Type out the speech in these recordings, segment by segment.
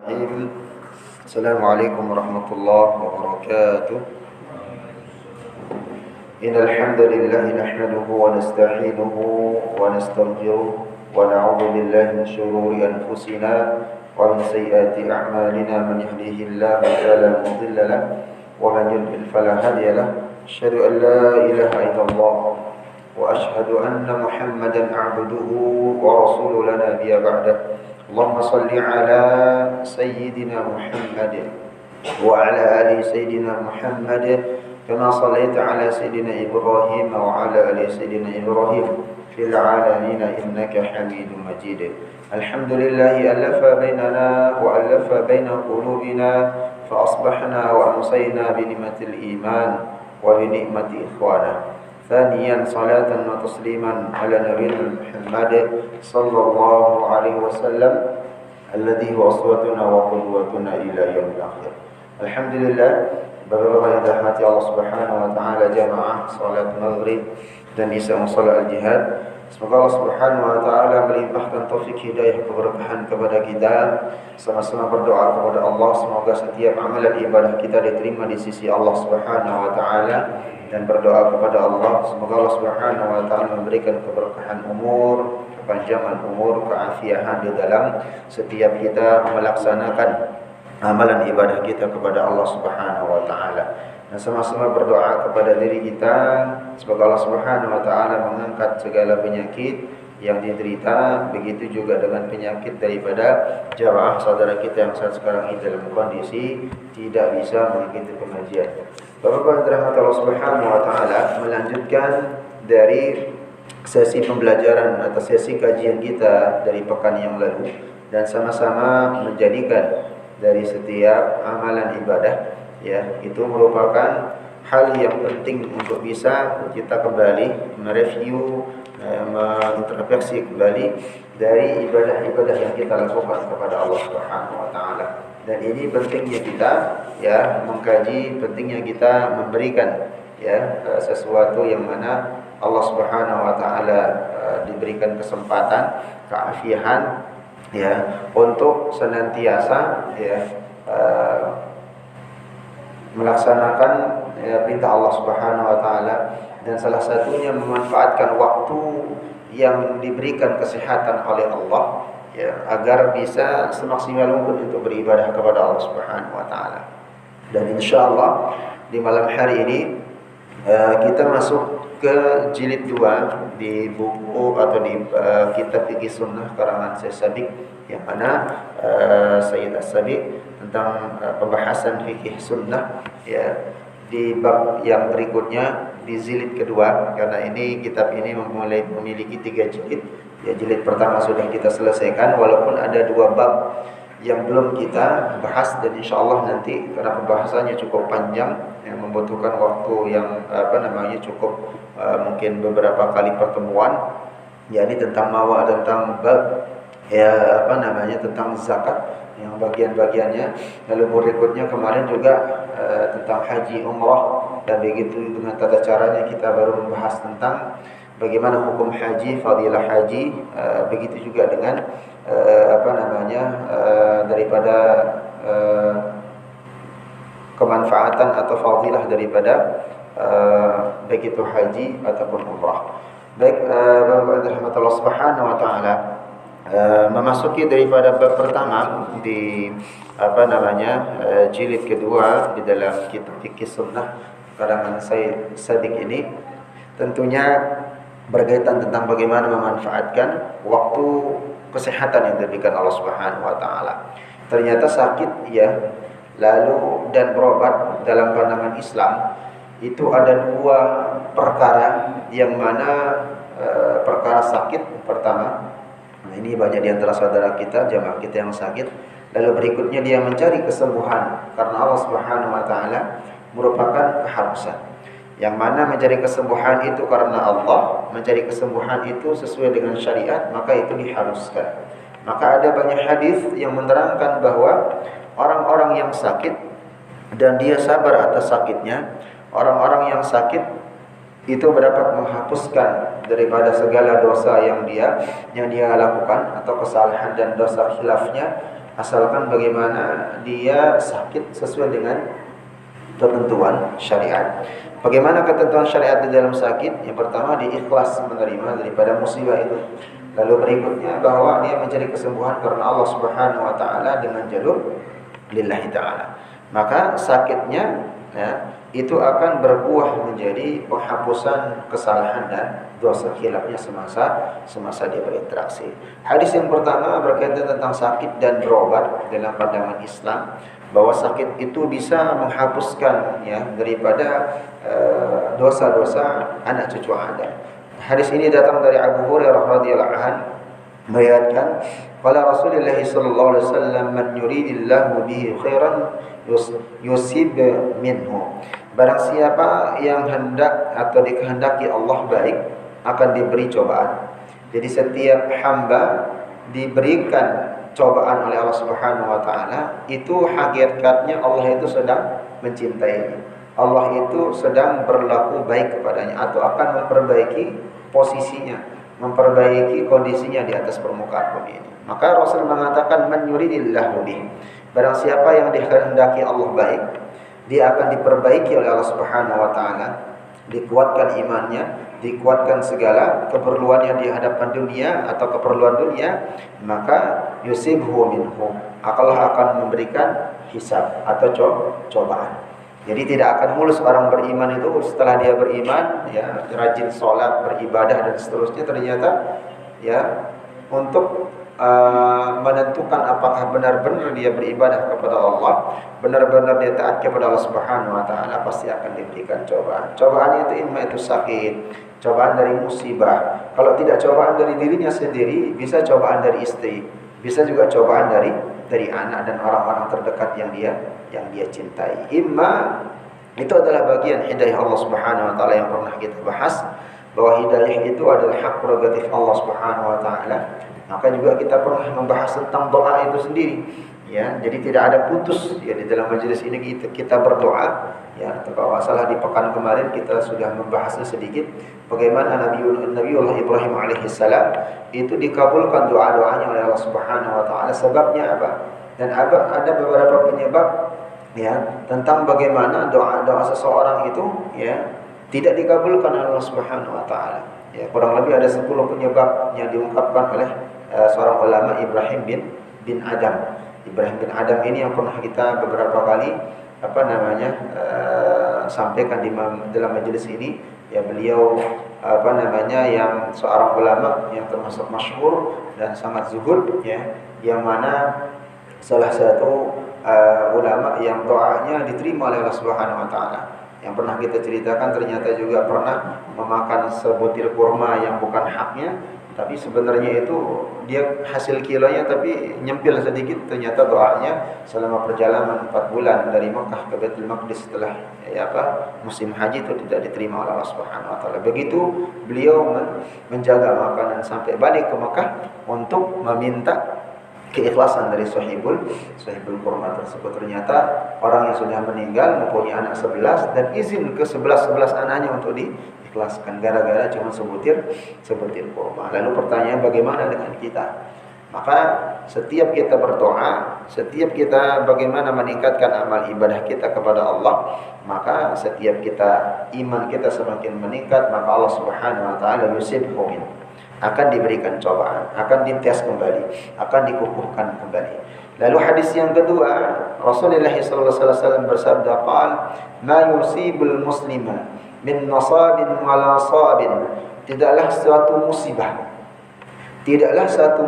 السلام عليكم ورحمة الله وبركاته. إن الحمد لله نحمده ونستعينه ونستغفره ونعوذ بالله من شرور أنفسنا ومن سيئات أعمالنا. من يهده الله فلا مضل له ومن يضلل فلا هادي له. أشهد أن لا إله إلا الله وأشهد أن محمدا عبده ورسوله لا نبي بعده. اللهم صل على سيدنا محمد وعلى آل سيدنا محمد كما صليت على سيدنا إبراهيم وعلى آل سيدنا إبراهيم في العالمين إنك حميد مجيد. الحمد لله ألف بيننا وألف بين قلوبنا فأصبحنا وأمسينا بنعمة الإيمان وبنعمة إخوانا. ثانيا صلاة وتسليما على نبينا محمد صلى الله عليه وسلم الذي هو أسوتنا وقدوتنا إلى يوم الآخر. Alhamdulillah, Bapak-bapak yang dirahmati Allah Subhanahu wa taala, jamaah salat maghrib dan isya salat al-jihad. Semoga Allah Subhanahu wa taala melimpahkan taufik hidayah keberkahan kepada kita. Sama-sama berdoa kepada Allah semoga setiap amalan ibadah kita diterima di sisi Allah Subhanahu wa taala, dan berdoa kepada Allah semoga Allah Subhanahu wa taala memberikan keberkahan umur, kepanjangan umur, keafiahan di dalam setiap kita melaksanakan amalan ibadah kita kepada Allah Subhanahu wa taala. Dan sama-sama berdoa kepada diri kita semoga Allah Subhanahu wa taala mengangkat segala penyakit yang diderita, begitu juga dengan penyakit daripada jamaah saudara kita yang saat sekarang ini dalam kondisi tidak bisa mengikuti pengajian. Bapak-bapak yang dirahmati Allah Subhanahu wa taala, melanjutkan dari sesi pembelajaran atau sesi kajian kita dari pekan yang lalu, dan sama-sama menjadikan dari setiap amalan ibadah, ya, itu merupakan hal yang penting untuk bisa kita kembali mereview, mengintrospeksi kembali dari ibadah-ibadah yang kita lakukan kepada Allah Subhanahu wa taala. Dan ini pentingnya kita, ya, mengkaji, pentingnya kita memberikan, ya, sesuatu yang mana Allah Subhanahu wa taala diberikan kesempatan, keafian, ya, untuk senantiasa, ya, melaksanakan, ya, perintah Allah Subhanahu wa taala, dan salah satunya memanfaatkan waktu yang diberikan kesehatan oleh Allah, ya, agar bisa semaksimal mungkin untuk beribadah kepada Allah Subhanahu wa taala. Dan insyaallah di malam hari ini kita masuk ke jilid 2 di buku atau di kitab Fiqh Sunnah karangan Syekh Sabiq, yang mana Sayyid As-Sabiq tentang pembahasan fikih sunnah, ya, di bab yang berikutnya di jilid kedua, karena ini kitab ini mulai memiliki 3 jilid. Ya, jilid pertama sudah kita selesaikan, walaupun ada 2 bab yang belum kita bahas, dan insyaallah nanti karena pembahasannya cukup panjang yang membutuhkan waktu yang cukup mungkin beberapa kali pertemuan, yakni tentang tentang bab, ya, tentang zakat yang bagian-bagiannya. Lalu berikutnya kemarin juga tentang haji umrah, dan begitu dengan tata caranya kita baru membahas tentang bagaimana hukum haji, fadilah haji, begitu juga dengan daripada kemanfaatan atau fadilah daripada baik itu haji ataupun umrah. Baik, Bapak rahmat Allah Subhanahu wa taala, memasuki daripada bab pertama di jilid kedua di dalam kitab Fiqh Sunnah karangan Syekh Sabiq ini, tentunya berkaitan tentang bagaimana memanfaatkan waktu kesehatan yang diberikan Allah Subhanahu wa taala. Ternyata sakit, ya, lalu dan berobat dalam pandangan Islam itu ada 2 perkara, yang mana perkara sakit pertama, ini banyak di antara saudara kita, jamaah kita yang sakit, lalu berikutnya dia mencari kesembuhan karena Allah Subhanahu wa taala merupakan keharusan. Yang mana mencari kesembuhan itu karena Allah, mencari kesembuhan itu sesuai dengan syariat, maka itu diharuskan. Maka ada banyak hadis yang menerangkan bahwa orang-orang yang sakit dan dia sabar atas sakitnya, orang-orang yang sakit itu dapat menghapuskan daripada segala dosa yang dia lakukan atau kesalahan dan dosa khilafnya, asalkan bagaimana dia sakit sesuai dengan ketentuan syariat. Bagaimana ketentuan syariat di dalam sakit? Yang pertama, dia ikhlas menerima daripada musibah itu. Lalu berikutnya bahwa dia mencari kesembuhan karena Allah Subhanahu wa taala dengan jalur lillahi taala. Maka sakitnya itu akan berbuah menjadi penghapusan kesalahan dan dosa khilafnya semasa dia berinteraksi. Hadis yang pertama berkaitan tentang sakit dan berobat dalam pandangan Islam, bahwa sakit itu bisa menghapuskan daripada dosa-dosa anak cucu Adam. Hadis ini datang dari Abu Hurairah radhiyallahu anhu meriwayatkan, qala Rasulullah sallallahu alaihi wasallam, man yuridillahu bihi khairan yusib minhu. Barang siapa yang hendak atau dikehendaki Allah baik akan diberi cobaan. Jadi setiap hamba diberikan cobaan oleh Allah Subhanahu wa taala, itu hakikatnya Allah itu sedang mencintainya. Allah itu sedang berlaku baik kepadanya atau akan memperbaiki posisinya, memperbaiki kondisinya di atas permukaan bumi ini. Maka Rasul mengatakan, man yuridillahu bih. Barang siapa yang dikehendaki Allah baik, dia akan diperbaiki oleh Allah Subhanahu wa taala, dikuatkan imannya, dikuatkan segala keperluannya di hadapan dunia atau keperluan dunia, maka yusibhu minhu, Allah akan memberikan hisab atau cobaan. Jadi tidak akan mulus orang beriman itu setelah dia beriman, rajin sholat, beribadah dan seterusnya, ternyata untuk menentukan apakah benar-benar dia beribadah kepada Allah, benar-benar dia taat kepada Allah Subhanahu wa taala, pasti akan diberikan cobaan. Cobaan itu imma itu sakit, cobaan dari musibah. Kalau tidak cobaan dari dirinya sendiri, bisa cobaan dari istri, bisa juga cobaan dari anak dan orang-orang terdekat yang dia cintai. Imma itu adalah bagian hidayah Allah Subhanahu wa taala yang pernah kita bahas, bahwa hidayah itu adalah hak prerogatif Allah Subhanahu wa taala. Maka juga kita pernah membahas tentang doa itu sendiri. Jadi tidak ada putus di dalam majelis ini kita berdoa. Kalau salah di pekan kemarin kita sudah membahasnya sedikit, bagaimana Nabiullah Ibrahim alaihissalam itu dikabulkan doa-doanya oleh Allah Subhanahu wa taala. Sebabnya apa? Dan ada beberapa penyebab tentang bagaimana doa-doa seseorang itu tidak dikabulkan oleh Allah Subhanahu wa taala. Kurang lebih ada 10 penyebab yang diungkapkan oleh seorang ulama, Ibrahim bin Adam. Ibrahim bin Adam ini yang pernah kita beberapa kali sampaikan dalam majelis ini. Beliau yang seorang ulama yang termasuk masyhur dan sangat zuhud, yang mana salah satu ulama yang doanya diterima oleh Allah Subhanahu wa taala. Yang pernah kita ceritakan, ternyata juga pernah memakan sebutir kurma yang bukan haknya, tapi sebenarnya itu dia hasil kilonya tapi nyempil sedikit. Ternyata doanya selama perjalanan 4 bulan dari Mekah ke Baitul Maqdis setelah musim haji itu tidak diterima oleh Allah Subhanahu wa taala. Begitu beliau menjaga makanan sampai balik ke Mekah untuk meminta keikhlasan dari sahibul kurma tersebut. Ternyata orang yang sudah meninggal mempunyai anak 11 dan izin ke 11 anaknya untuk diikhlaskan gara-gara cuma sebutir kurma. Lalu pertanyaan, bagaimana dengan kita? Maka setiap kita berdoa, setiap kita bagaimana meningkatkan amal ibadah kita kepada Allah, maka setiap kita iman kita semakin meningkat, maka Allah Subhanahu wa taala yusibhu min, akan diberikan cobaan, akan dites kembali, akan dikukuhkan kembali. Lalu hadis yang kedua, Rasulullah SAW bersabda, qal ma yusibul muslima min nasabin wala sabin. Tidaklah suatu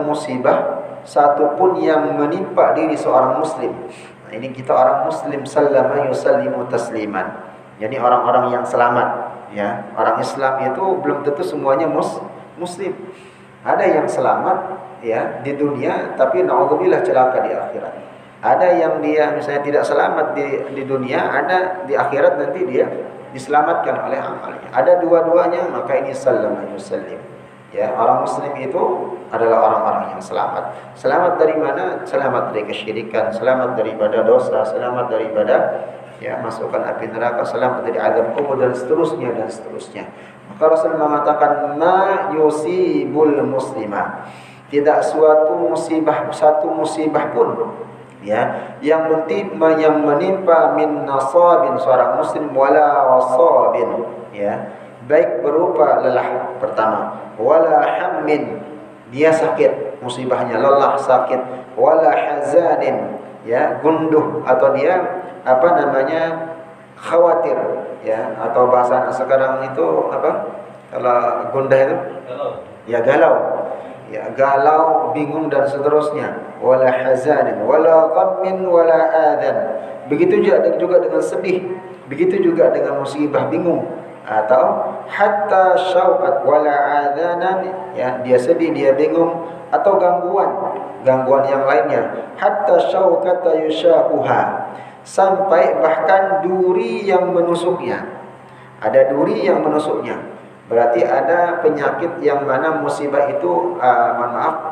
musibah, satupun yang menimpa diri seorang muslim. Ini kita orang muslim, sallama yusallimu tasliman. Jadi orang-orang yang selamat, orang Islam itu belum tentu semuanya muslim. Ada yang selamat di dunia tapi naudzubillah celaka di akhirat. Ada yang dia misalnya tidak selamat di dunia, ada di akhirat nanti dia diselamatkan oleh amalnya. Ada dua-duanya, maka ini sallama yusallim. Orang muslim itu adalah orang-orang yang selamat. Selamat dari mana? Selamat dari kesyirikan, selamat daripada dosa, selamat daripada masukkan api neraka, selamat dari azab kubur dan seterusnya. Maka Rasul mengatakan, ma yusibul muslimah, tidak satu musibah pun ya yang menimpa min nasabin seorang muslim wala wasabin ya, baik berupa lelah pertama, wala hammin dia sakit, musibahnya lelah sakit, wala hazanin ya gunduh atau dia khawatir ya, atau bahasa sekarang itu kalau gundah itu galau ya, galau, bingung dan seterusnya, wala hazanin wala ghammin wala adan, begitu juga dengan sedih, begitu juga dengan musibah bingung, atau hatta syauqat wala adanan ya, dia sedih, dia bingung, atau gangguan yang lainnya, hatta syauqata yushaquha, sampai bahkan duri yang menusuknya, ada duri yang menusuknya, berarti ada penyakit yang mana musibah itu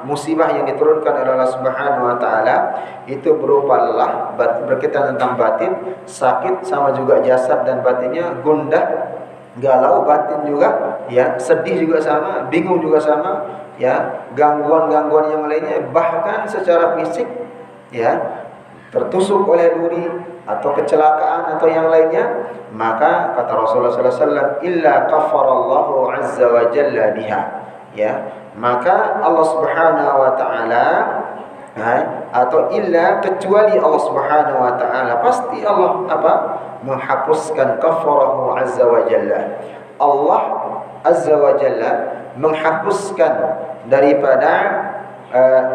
musibah yang diturunkan oleh Allah Subhanahu wa taala itu berupa lelah, berkaitan tentang batin, sakit sama juga jasad dan batinnya, gundah, galau batin juga ya, sedih juga sama, bingung juga sama ya, gangguan-gangguan yang lainnya, bahkan secara fisik ya, tertusuk oleh duri atau kecelakaan atau yang lainnya, maka kata Rasulullah sallallahu alaihi wasallam illa kafarallahu azza wa jalla biha ya, maka Allah Subhanahu wa taala atau illa kecuali Allah Subhanahu wa taala, pasti Allah menghapuskan kafarahu azza wa jalla, Allah azza wa jalla menghapuskan daripada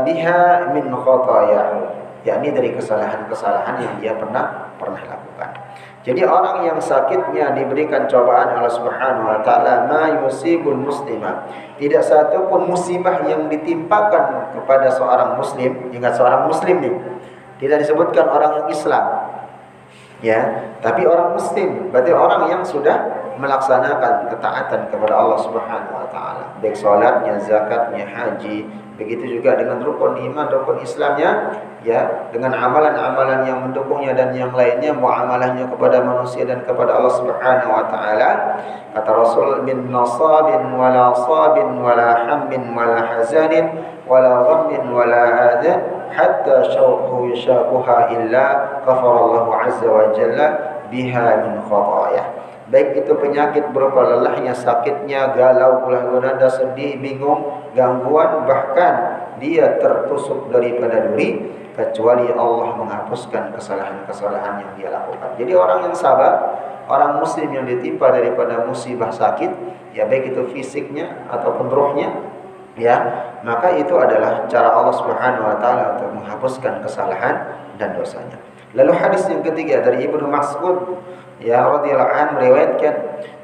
biha min khataya, yakni dari kesalahan-kesalahan yang dia pernah lakukan. Jadi orang yang sakitnya diberikan cobaan Allah Subhanahu wa taala, ma yusibul muslima, tidak satu pun musibah yang ditimpakan kepada seorang muslim, ingat seorang muslim nih, tidak disebutkan orang yang Islam ya, tapi orang muslim, berarti orang yang sudah melaksanakan ketaatan kepada Allah Subhanahu wa taala, baik salatnya, zakatnya, haji, begitu juga dengan rukun iman, rukun Islamnya ya, dengan amalan-amalan yang mendukungnya dan yang lainnya, muamalahnya kepada manusia dan kepada Allah Subhanahu wa taala. Kata Rasul, min nasabin wala sabin wala hammin wala hazanin wala ghammin wala adan hatta syauqu yashaquha illa ghafarallahu azza wa jalla biha min khataya. Baik itu penyakit berupa lelahnya, sakitnya, galau, ulah gunada, sedih, bingung, gangguan, bahkan dia tertusuk daripada duri, kecuali Allah menghapuskan kesalahan-kesalahan yang dia lakukan. Jadi orang yang sabar, orang muslim yang ditimpa daripada musibah sakit, ya baik itu fisiknya ataupun rohnya, ya, maka itu adalah cara Allah Subhanahu wa taala untuk menghapuskan kesalahan dan dosanya. Lalu hadis yang ketiga dari Ibnu Mas'ud ya radhiyallahu anhu meriwayatkan,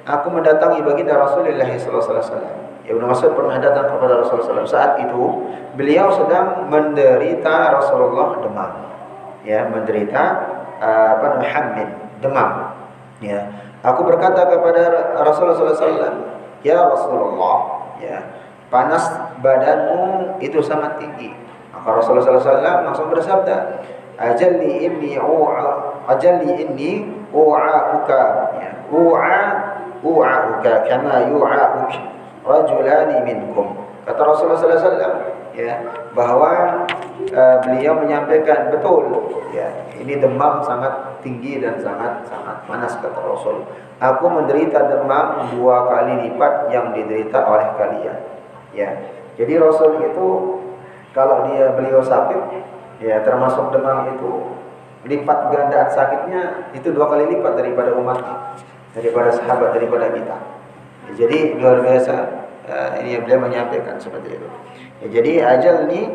aku mendatangi baginda Rasulullah sallallahu alaihi wasallam. Ibnu Mas'ud pernah datang kepada Rasulullah SAW. Saat itu beliau sedang menderita Rasulullah demam. Ya, menderita hammin, demam. Ya. Aku berkata kepada Rasulullah SAW, ya Rasulullah, ya, panas badanmu itu sangat tinggi. Maka Rasulullah SAW langsung bersabda, ajalli inni u'a'uka, ya, u'a'uka kama yu'a'uka rajulani minkum. Kata Rasulullah SAW ya, bahwa beliau menyampaikan betul ya, ini demam sangat tinggi dan sangat panas. Kata Rasul, aku menderita demam 2 kali lipat yang diderita oleh kalian ya. Jadi Rasul itu kalau beliau sakit ya, termasuk demam itu lipat gandaan sakitnya itu 2 kali lipat daripada umatnya, daripada sahabat, daripada kita. Jadi luar biasa ini yang beliau menyampaikan seperti itu. Ya, jadi ajal ni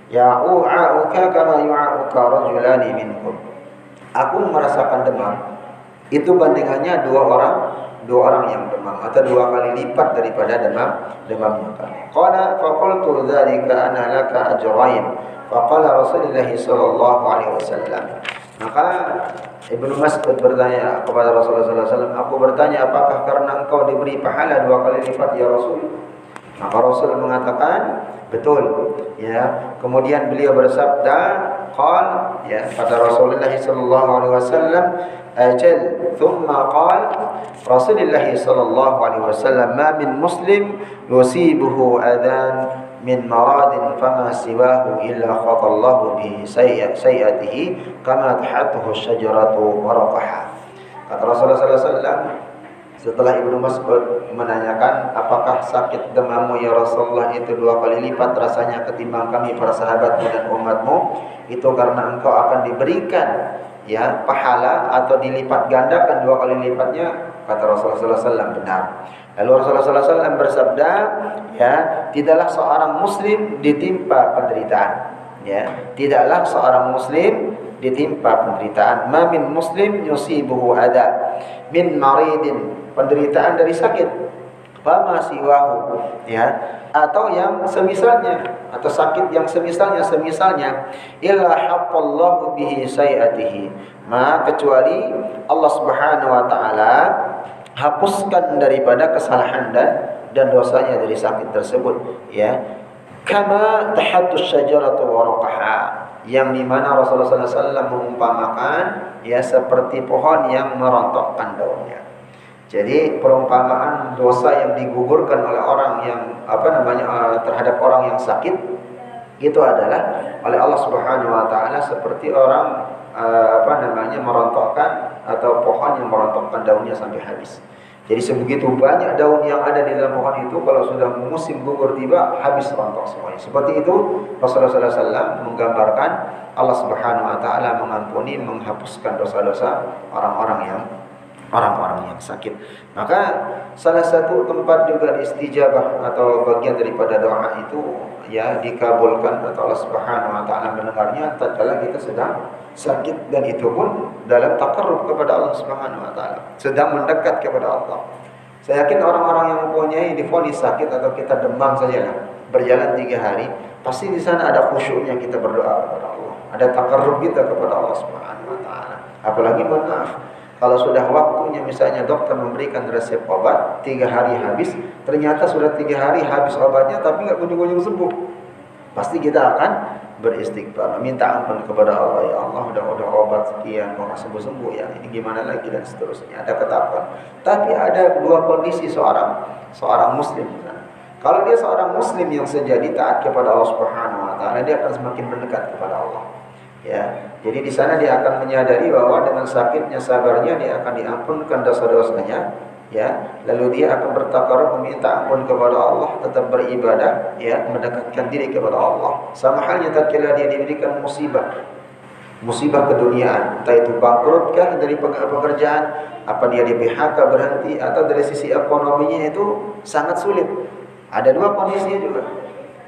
ya u'a'uka kama yu'a'uka rajulani minkum. Aku merasakan demam itu bandingannya 2 orang yang demam, atau 2 kali lipat daripada demamnya kami. Qala faqultu dzalika ana laka ajrain. Faqala Rasulullah sallallahu alaihi wasallam. Maka Ibnu Mas'ud bertanya kepada Rasulullah SAW, aku bertanya, apakah karena engkau diberi pahala 2 kali lipat ya Rasul? Maka Rasul mengatakan, betul. Ya. Kemudian beliau bersabda, qal, ya, kata Rasulullah sallallahu alaihi wasallam, ajal, thumma qal, Rasulullah sallallahu alaihi wasallam, ma min muslim yusibuhu adhan min maradin fama siwahu illa khatallahu bi sayyatihi kama tahatuhu syajaratu waraqaha. Kata Rasulullah SAW setelah Ibnu Mas'ud menanyakan, apakah sakit demammu ya Rasulullah itu 2 kali lipat rasanya ketimbang kami para sahabatmu dan umatmu, itu karena engkau akan diberikan ya pahala atau dilipat gandakan 2 kali lipatnya. Kata Rasulullah SAW benar. Lalu Rasulullah SAW bersabda, ya, tidaklah seorang muslim ditimpa penderitaan, ya, tidaklah seorang muslim ditimpa penderitaan. Ma min muslim yusibuhu ada min maridin, penderitaan dari sakit, fama siwahu, ya, atau yang semisalnya, atau sakit yang semisalnya illa haqqallahu bihi sayyatihi, maka kecuali Allah Subhanahu wa taala hapuskan daripada kesalahan dan dosanya dari sakit tersebut, ya. Kama tahatus syajaratu waraqaha, yang dimana Rasulullah SAW mengumpamakan ya seperti pohon yang merontokkan daunnya. Jadi perumpamaan dosa yang digugurkan oleh orang yang terhadap orang yang sakit itu adalah oleh Allah Subhanahu wa taala seperti orang merontokkan atau pohon yang merontokkan daunnya sampai habis. Jadi sebegitu banyak daun yang ada di dalam pohon itu, kalau sudah musim gugur tiba, habis rontok semuanya. Seperti itu Rasulullah SAW menggambarkan Allah Subhanahu wa taala mengampuni, menghapuskan dosa-dosa orang-orang yang sakit. Maka salah satu tempat juga istijabah atau bagian daripada doa itu ya dikabulkan atau Allah Subhanahu wa taala mendengarnya tatkala kita sedang sakit, dan itu pun dalam taqarrub kepada Allah Subhanahu wa taala, sedang mendekat kepada Allah. Saya yakin orang-orang yang mempunyai divonis sakit atau kita demam sajalah, berjalan 3 hari, pasti di sana ada khusyuknya kita berdoa kepada Allah, ada taqarrub kita kepada Allah Subhanahu wa taala. Apalagi mohon maaf, kalau sudah waktunya misalnya dokter memberikan resep obat 3 hari habis, ternyata sudah 3 hari habis obatnya tapi nggak kunjung-kunjung sembuh, pasti kita akan beristighfar, minta ampun kepada Allah. Ya Allah, udah obat sekian kok nggak sembuh-sembuh ya, ini gimana lagi, dan seterusnya. Ada ketakutan. Tapi ada 2 kondisi seorang muslim. Kalau dia seorang muslim yang sejati taat kepada Allah Subhanahu wa taala, dia akan semakin mendekat kepada Allah. Ya, jadi di sana dia akan menyadari bahwa dengan sakitnya, sabarnya, dia akan diampunkan dosa-dosanya, ya. Lalu dia akan bertaqarrub, meminta ampun kepada Allah, tetap beribadah, ya, mendekatkan diri kepada Allah. Sama halnya tatkala dia diberikan musibah keduniaan, entah itu bangkrutkah dari pekerjaan, apa dia di PHK berhenti, atau dari sisi ekonominya itu sangat sulit. Ada 2 kondisinya juga.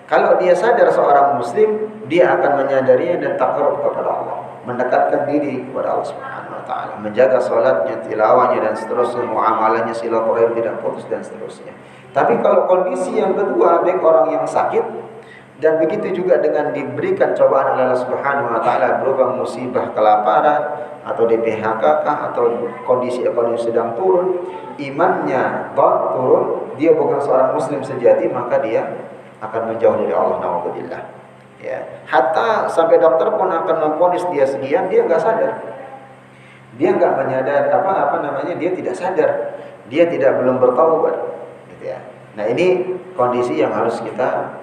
Kalau dia sadar seorang muslim, dia akan menyadarinya dan taqarrub kepada Allah, mendekatkan diri kepada Allah Subhanahu wa taala, menjaga salatnya, tilawahnya dan seterusnya, muamalahnya, silaturahim tidak putus dan seterusnya. Tapi kalau kondisi yang kedua, baik orang yang sakit dan begitu juga dengan diberikan cobaan oleh Allah Subhanahu wa taala berupa musibah kelaparan atau di PHK atau kondisi ekonomi sedang turun, imannya turun, dia bukan seorang muslim sejati, maka dia akan menjauh dari Allah, na'udzubillah. Ya, hatta sampai dokter pun akan memvonis dia sekian, dia enggak sadar. Dia enggak menyadar dia tidak sadar. Dia belum bertaubat, gitu ya. Nah, ini kondisi yang harus kita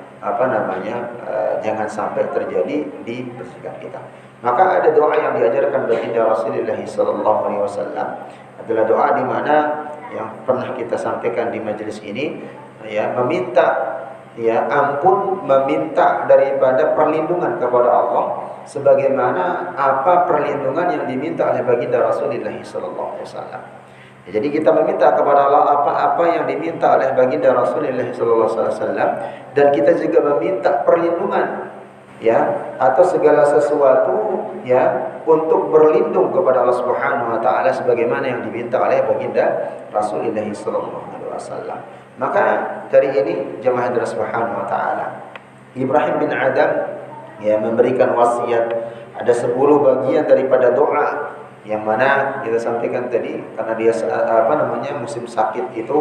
jangan sampai terjadi di persidangan kita. Maka ada doa yang diajarkan baginda Rasulullah sallallahu alaihi wasallam, adalah doa di mana yang pernah kita sampaikan di majelis ini, ya, meminta ampun, meminta daripada perlindungan kepada Allah sebagaimana apa perlindungan yang diminta oleh baginda Rasulullah sallallahu alaihi wasallam. Jadi kita meminta kepada Allah apa-apa yang diminta oleh baginda Rasulullah sallallahu alaihi wasallam, dan kita juga meminta perlindungan, ya, atau segala sesuatu, ya, untuk berlindung kepada Allah Subhanahu wa taala sebagaimana yang diminta oleh baginda Rasulullah sallallahu alaihi wasallam. Maka dari ini jemaah Allah Subhanahu wa taala, Ibrahim bin Adam ya memberikan wasiat, ada 10 bagian daripada doa yang mana kita sampaikan tadi, karena dia musim sakit itu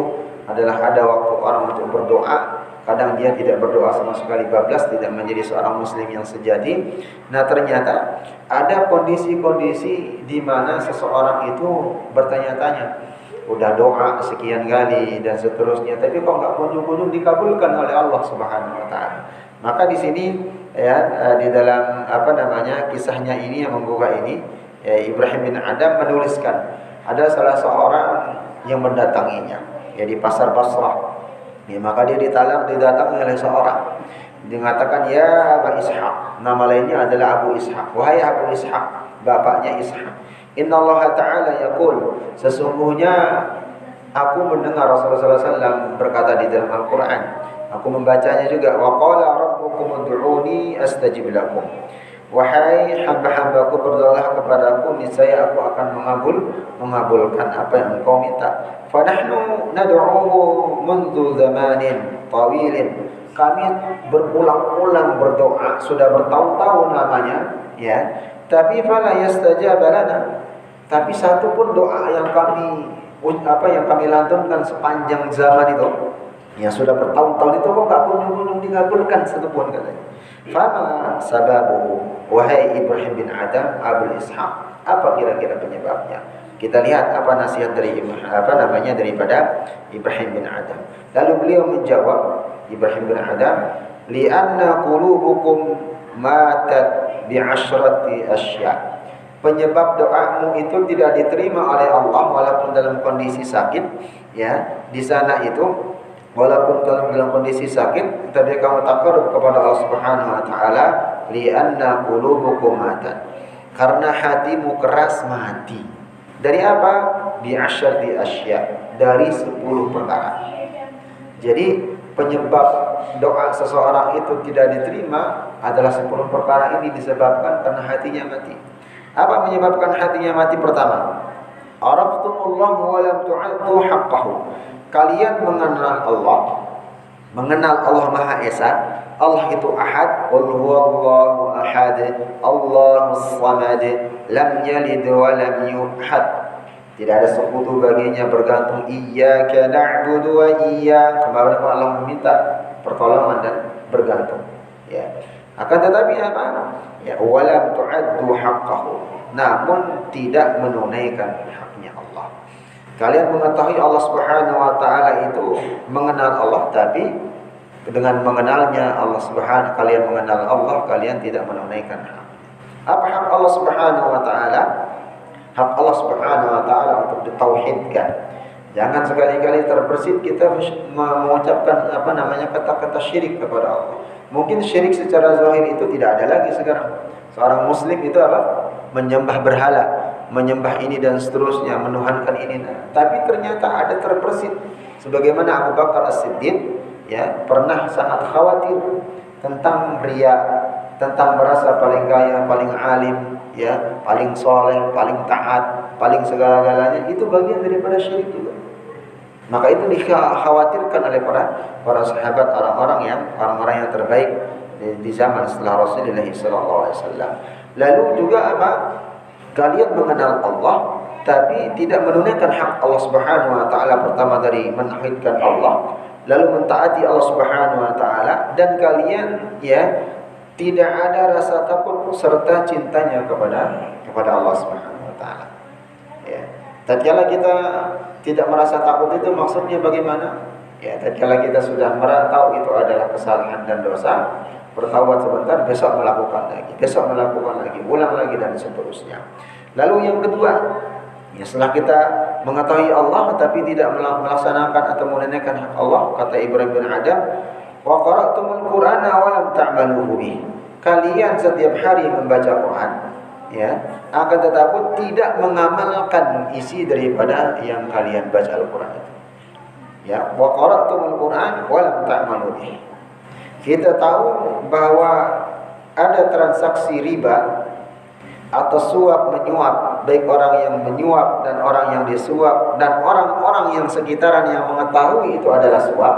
adalah ada waktu orang untuk berdoa. Kadang dia tidak berdoa sama sekali, bablas, tidak menjadi seorang muslim yang sejati. Nah, ternyata ada kondisi-kondisi di mana seseorang itu bertanya-tanya, udah doa sekian kali dan seterusnya, tapi kok nggak kunjung-kunjung dikabulkan oleh Allah Subhanahu wa taala. Maka di sini ya di dalam kisahnya ini yang membuka ini ya, Ibrahim bin Adam menuliskan ada salah seorang yang mendatanginya ya di pasar Basrah. Ya, maka dia didatangi oleh seorang. Dia mengatakan ya Abu Ishaq. Nama lainnya adalah Abu Ishaq. Wahai Abu Ishaq, bapaknya Ishaq. Innallaha ta'ala yaqul, sesungguhnya aku mendengar Rasulullah SAW berkata di dalam Al-Quran. Aku membacanya juga. Wa qala rabbukum ud'uni astajib lakum. Wahai hamba-hambaku, berdoalah kepadaku, niscaya aku akan mengabulkan apa yang engkau minta. Fa nahnu nad'uhu mundu zamanin tawilin. Kami berulang-ulang berdoa sudah bertahun-tahun lamanya ya. Tapi fala yastajaba lana. Tapi satu pun doa yang kami lantunkan sepanjang zaman itu yang sudah bertahun-tahun itu kok enggak kunjung-kunjung dikabulkan satu pun katanya. Fama sababu, wahai Ibrahim bin Adam Abu Ishaq, apa kira-kira penyebabnya? Kita lihat apa nasihat daripada Ibrahim bin Adam. Lalu beliau menjawab, Ibrahim bin Adam, li'anna qulubukum matat bi'asyrati asya. Penyebab doamu itu tidak diterima oleh Allah walaupun dalam kondisi sakit ya. Di sana itu walaupun dalam kondisi sakit, tapi kamu takarrub kepada Allah Subhanahu wa taala, li'anna qulubukum matat. Karena hatimu keras mati. Dari apa? Bi'asyarti asya, dari 10 perkara. Jadi penyebab doa seseorang itu tidak diterima adalah 10 perkara ini disebabkan karena hatinya mati. Apa menyebabkan hatinya mati? Pertama, araftumullah wa lam tu'addu haqqahu. Kalian mengenal Allah Maha Esa. Allah itu ahad, qul huwallahu ahad, Allahus samad, lam yalid wa lam yulad. Tidak ada sekutu baginya, bergantung iyyaka na'budu wa iyyak, kepada Allah meminta pertolongan dan bergantung ya. Akan tetapi apa? Ya, walam tu'addu haqqahu, namun tidak menunaikan haknya Allah. Kalian mengetahui Allah Subhanahu wa taala itu, mengenal Allah, tapi dengan mengenalnya Allah Subhanahu, kalian mengenal Allah, kalian tidak menunaikan hak. Apa hak Allah Subhanahu wa taala? Hak Allah Subhanahu wa taala untuk ditauhidkan. Jangan sekali-kali terbersit kita mengucapkan kata-kata syirik kepada Allah. Mungkin syirik secara zahir itu tidak ada lagi sekarang. Seorang muslim itu apa? Menyembah berhala, menyembah ini dan seterusnya, menuhankan ini. Tapi ternyata ada terbersit. Sebagaimana Abu Bakar As-Siddiq ya pernah sangat khawatir tentang riya, tentang merasa paling kaya, paling alim, ya, paling soleh, paling taat, paling segala-galanya. Itu bagian daripada syirik juga. Maka itu dikhawatirkan oleh para sahabat, orang-orang yang terbaik di zaman setelah Rasulullah SAW. Lalu juga apa? Kalian mengenal Allah tapi tidak menunaikan hak Allah Subhanahu wa taala. Pertama dari menauhidkan Allah, lalu mentaati Allah Subhanahu wa taala, dan kalian ya tidak ada rasa takut serta cintanya kepada Allah Subhanahu wa taala. Ya. Tatkala kita tidak merasa takut itu maksudnya bagaimana? Ya, tatkala kita sudah tahu itu adalah kesalahan dan dosa, bertaubat sebentar, besok melakukan lagi, ulang lagi dan seterusnya. Lalu yang kedua, ya, setelah kita mengetahui Allah tapi tidak melaksanakan atau menunaikan hak Allah, kata Ibrahim bin Adam, wa qara'tumul Qur'ana wa lam ta'maluhu bih. Kalian setiap hari membaca Quran, ya, akan tetapi tidak mengamalkan isi daripada yang kalian baca Al-Quran itu. Ya, wa qara'tumul Qur'an wa lam ta'malu bih. Kita tahu bahwa ada transaksi riba atau suap menyuap, baik orang yang menyuap dan orang yang disuap dan orang-orang yang sekitaran yang mengetahui itu adalah suap.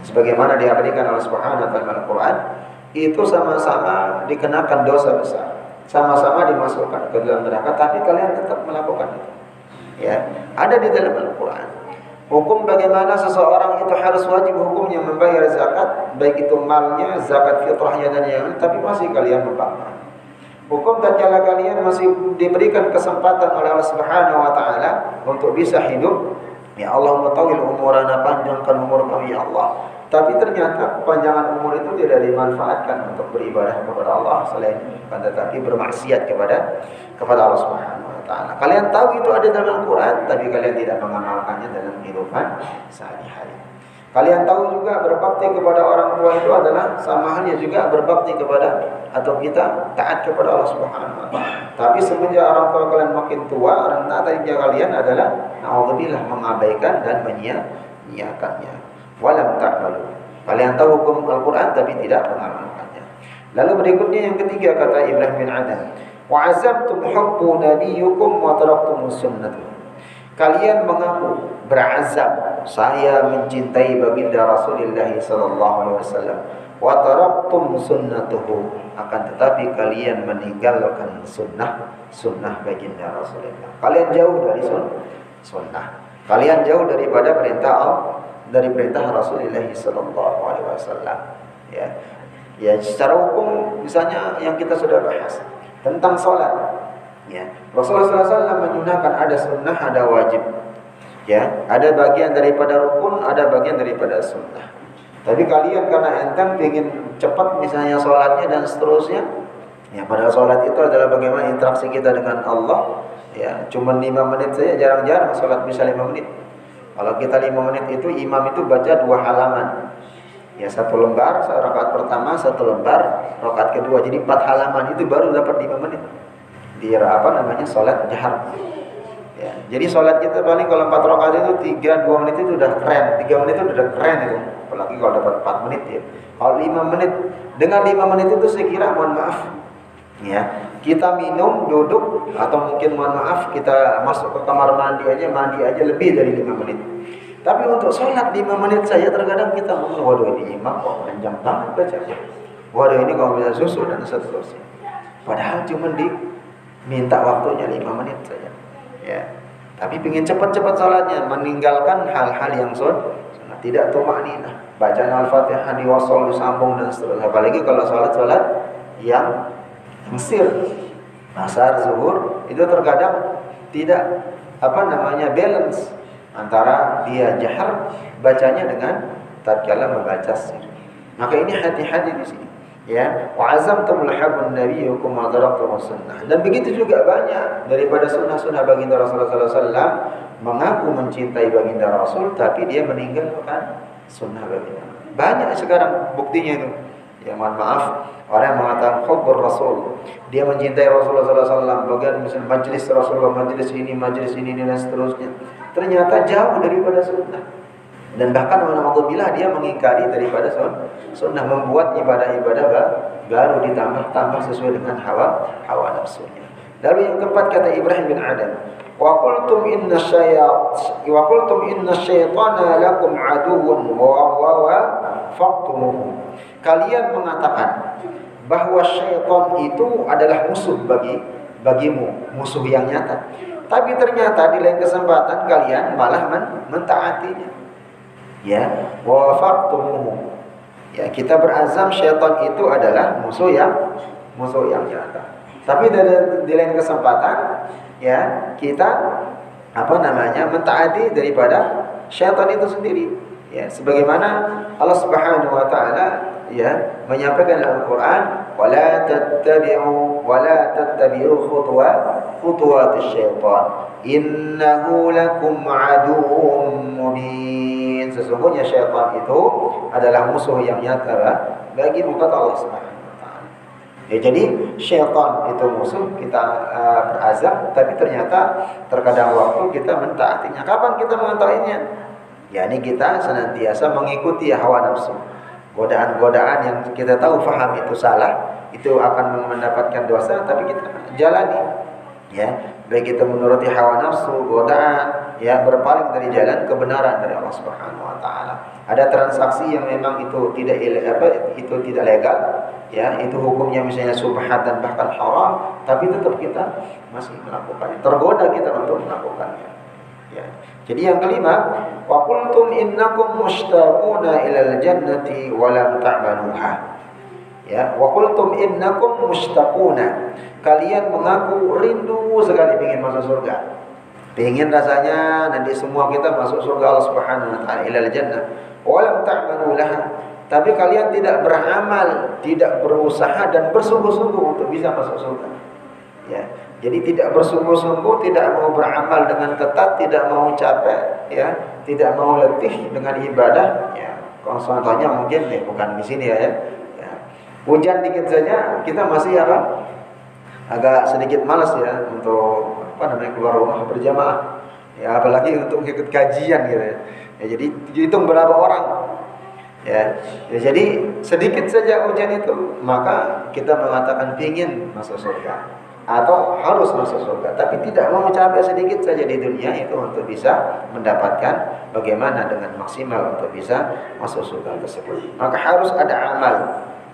Sebagaimana diabadikan oleh Subhanahu wa taala Al-Quran, itu sama-sama dikenakan dosa besar, sama-sama dimasukkan ke dalam neraka, tapi kalian tetap melakukan itu. Ya, ada di dalam Al-Quran. Hukum bagaimana seseorang itu harus wajib hukumnya membayar zakat, baik itu malnya, zakat fitrahnya dan yang lain, tapi masih kalian membangkang. Hukum tatkala kalian masih diberikan kesempatan oleh Allah Subhanahu wa taala untuk bisa hidup, ya Allah, tawil umurana, panjangkan umur kami ya Allah. Tapi ternyata kepanjangan umur itu tidak dimanfaatkan untuk beribadah kepada Allah selain tetapi bermaksiat kepada Allah Subhanahu wa taala. Kalian tahu itu ada dalam Al-Qur'an, tapi kalian tidak mengamalkannya dalam kehidupan sehari-hari. Kalian tahu juga berbakti kepada orang tua itu adalah sama halnya juga berbakti kepada atau kita taat kepada Allah Subhanahu wa taala. Tapi semenjak orang tua kalian makin tua, rentah dari kalian adalah naudzubillah mengabaikan dan menyia-nyiakannya. Walam ta'malu. Kalian tahu hukum Al-Qur'an tapi tidak mengamalkannya. Lalu berikutnya yang ketiga kata Ibrahim bin Adam, wa azamtum hubbu nabiyyukum wa taraktumus sunnah. Kalian mengaku berazam saya mencintai baginda Rasulullah sallallahu alaihi wasallam wa taraktum sunnatuhu, akan tetapi kalian meninggalkan sunnah baginda Rasulullah. Kalian jauh dari sunnah. Kalian jauh daripada perintah Rasulullah sallallahu alaihi wasallam. Ya, secara hukum misalnya yang kita sudah bahas tentang salat. Ya, Rasulullah SAW menyunahkan ada sunnah, ada wajib. Ya, ada bagian daripada rukun, ada bagian daripada sunnah. Tapi kalian karena enteng ingin cepat misalnya salatnya dan seterusnya, ya padahal salat itu adalah bagaimana interaksi kita dengan Allah. Ya, cuma 5 menit saja, jarang-jarang salat bisa 5 menit. Kalau kita 5 menit itu imam itu baca 2 halaman. Ya, 1 lembar rakaat pertama, 1 lembar rakaat kedua. Jadi 4 halaman itu baru dapat 5 menit. Salat jahar. Ya, jadi salat kita paling kalau 4 rakaat itu 2 menit itu udah keren. 3 menit itu udah keren itu. Apalagi kalau dapat 4 menit ya. Kalau 5 menit, dengan 5 menit itu saya kira mohon maaf. Ya, kita minum, duduk atau mungkin mohon maaf kita masuk ke kamar mandi aja lebih dari 5 menit. Tapi untuk sholat 5 menit saja terkadang kita ngomong, waduh ini imam kok panjang banget bacanya. Waduh ini kalau bisa susul dan seterusnya. Padahal cuma diminta waktunya 5 menit saja. Ya. Tapi ingin cepat-cepat sholatnya, meninggalkan hal-hal yang sunnah, tidak tumakninah. Bacaan Al-Fatihah diwasol, disambung dan seterusnya. Apalagi kalau sholat yang Mesir, asar, zuhur itu terkadang tidak balance antara dia jahar bacanya dengan tatkala membaca sir. Maka ini hati-hati di sini. Ya, wa azamtum lahabun nabiyyukum wa taraktumus sunnah. Dan begitu juga banyak daripada sunnah-sunnah baginda Rasulullah sallallahu alaihi wasallam mengaku mencintai baginda Rasul tapi dia meninggalkan sunnah baginda. Banyak sekarang buktinya itu. Ya, mohon maaf, orang yang mengatakan hubbur Rasul, dia mencintai Rasulullah sallallahu alaihi wasallam, bagian misalnya majelis Rasulullah, majelis ini dan seterusnya. Ternyata jauh daripada sunnah. Dan bahkan alhamdulillah dia mengingkari daripada sunnah, membuat ibadah-ibadah baru ditambah sesuai dengan hawa nafsunya. Lalu yang keempat kata Ibrahim bin Adam, wa qultum inna syaitana lakum aduwwun wa faqtumuhu. Kalian mengatakan bahwa syaitan itu adalah musuh bagimu, musuh yang nyata. Tapi ternyata di lain kesempatan kalian malah mentaatinya. Ya, wa faqtumuhu. Ya, kita berazam syaitan itu adalah musuh yang nyata. Tapi di lain kesempatan ya kita mentaati daripada syaitan itu sendiri. Ya, sebagaimana Allah Subhanahu wa taala ya menyampaikan dalam Al-Qur'an, wala tattabi'u khutuwatis syaitan innahu lakum aduwwun mubin. Sesungguhnya syaitan itu adalah musuh yang nyata bagi kata Allah Subhanahu wa taala. Ya, jadi syaitan itu musuh kita berazam, tapi ternyata terkadang waktu kita mentaatinya. Kapan kita mentaatinya? yakni kita senantiasa mengikuti hawa nafsu. Godaan-godaan yang kita tahu faham itu salah, itu akan mendapatkan dosa, tapi kita jalani. Ya, baik kita menuruti hawa nafsu, godaan, ya berpaling dari jalan kebenaran dari Allah Subhanahu wa taala. Ada transaksi yang memang itu tidak legal, ya, itu hukumnya misalnya subhat dan bahkan haram, tapi tetap kita masih melakukannya. Tergoda kita untuk melakukannya. Ya. Jadi yang kelima, wa qultum innakum mushtaquna ilal jannati wa lam ta'maluha. Ya, wa qultum innakum mushtaquna. Kalian mengaku rindu sekali ingin masuk surga. Ingin rasanya nanti semua kita masuk surga Allah Subhanahu wa taala ilal jannah. walam ta'malu laha, tapi kalian tidak beramal, tidak berusaha dan bersungguh-sungguh untuk bisa masuk surga. Ya. Jadi tidak bersungguh-sungguh, tidak mau beramal dengan ketat, tidak mau capek, ya, tidak mau letih dengan ibadah. Ya. Contohnya mungkin bukan di sini ya. Ya. Hujan dikit saja kita masih agak sedikit malas ya untuk keluar rumah berjamaah. Ya, apalagi untuk ikut kajian gitu ya. Ya, jadi hitung berapa orang. Ya, jadi sedikit saja hujan itu, maka kita mengatakan ingin masuk surga atau harus masuk surga, tapi tidak mau capek sedikit saja di dunia itu untuk bisa mendapatkan bagaimana dengan maksimal untuk bisa masuk surga tersebut. Maka harus ada amal,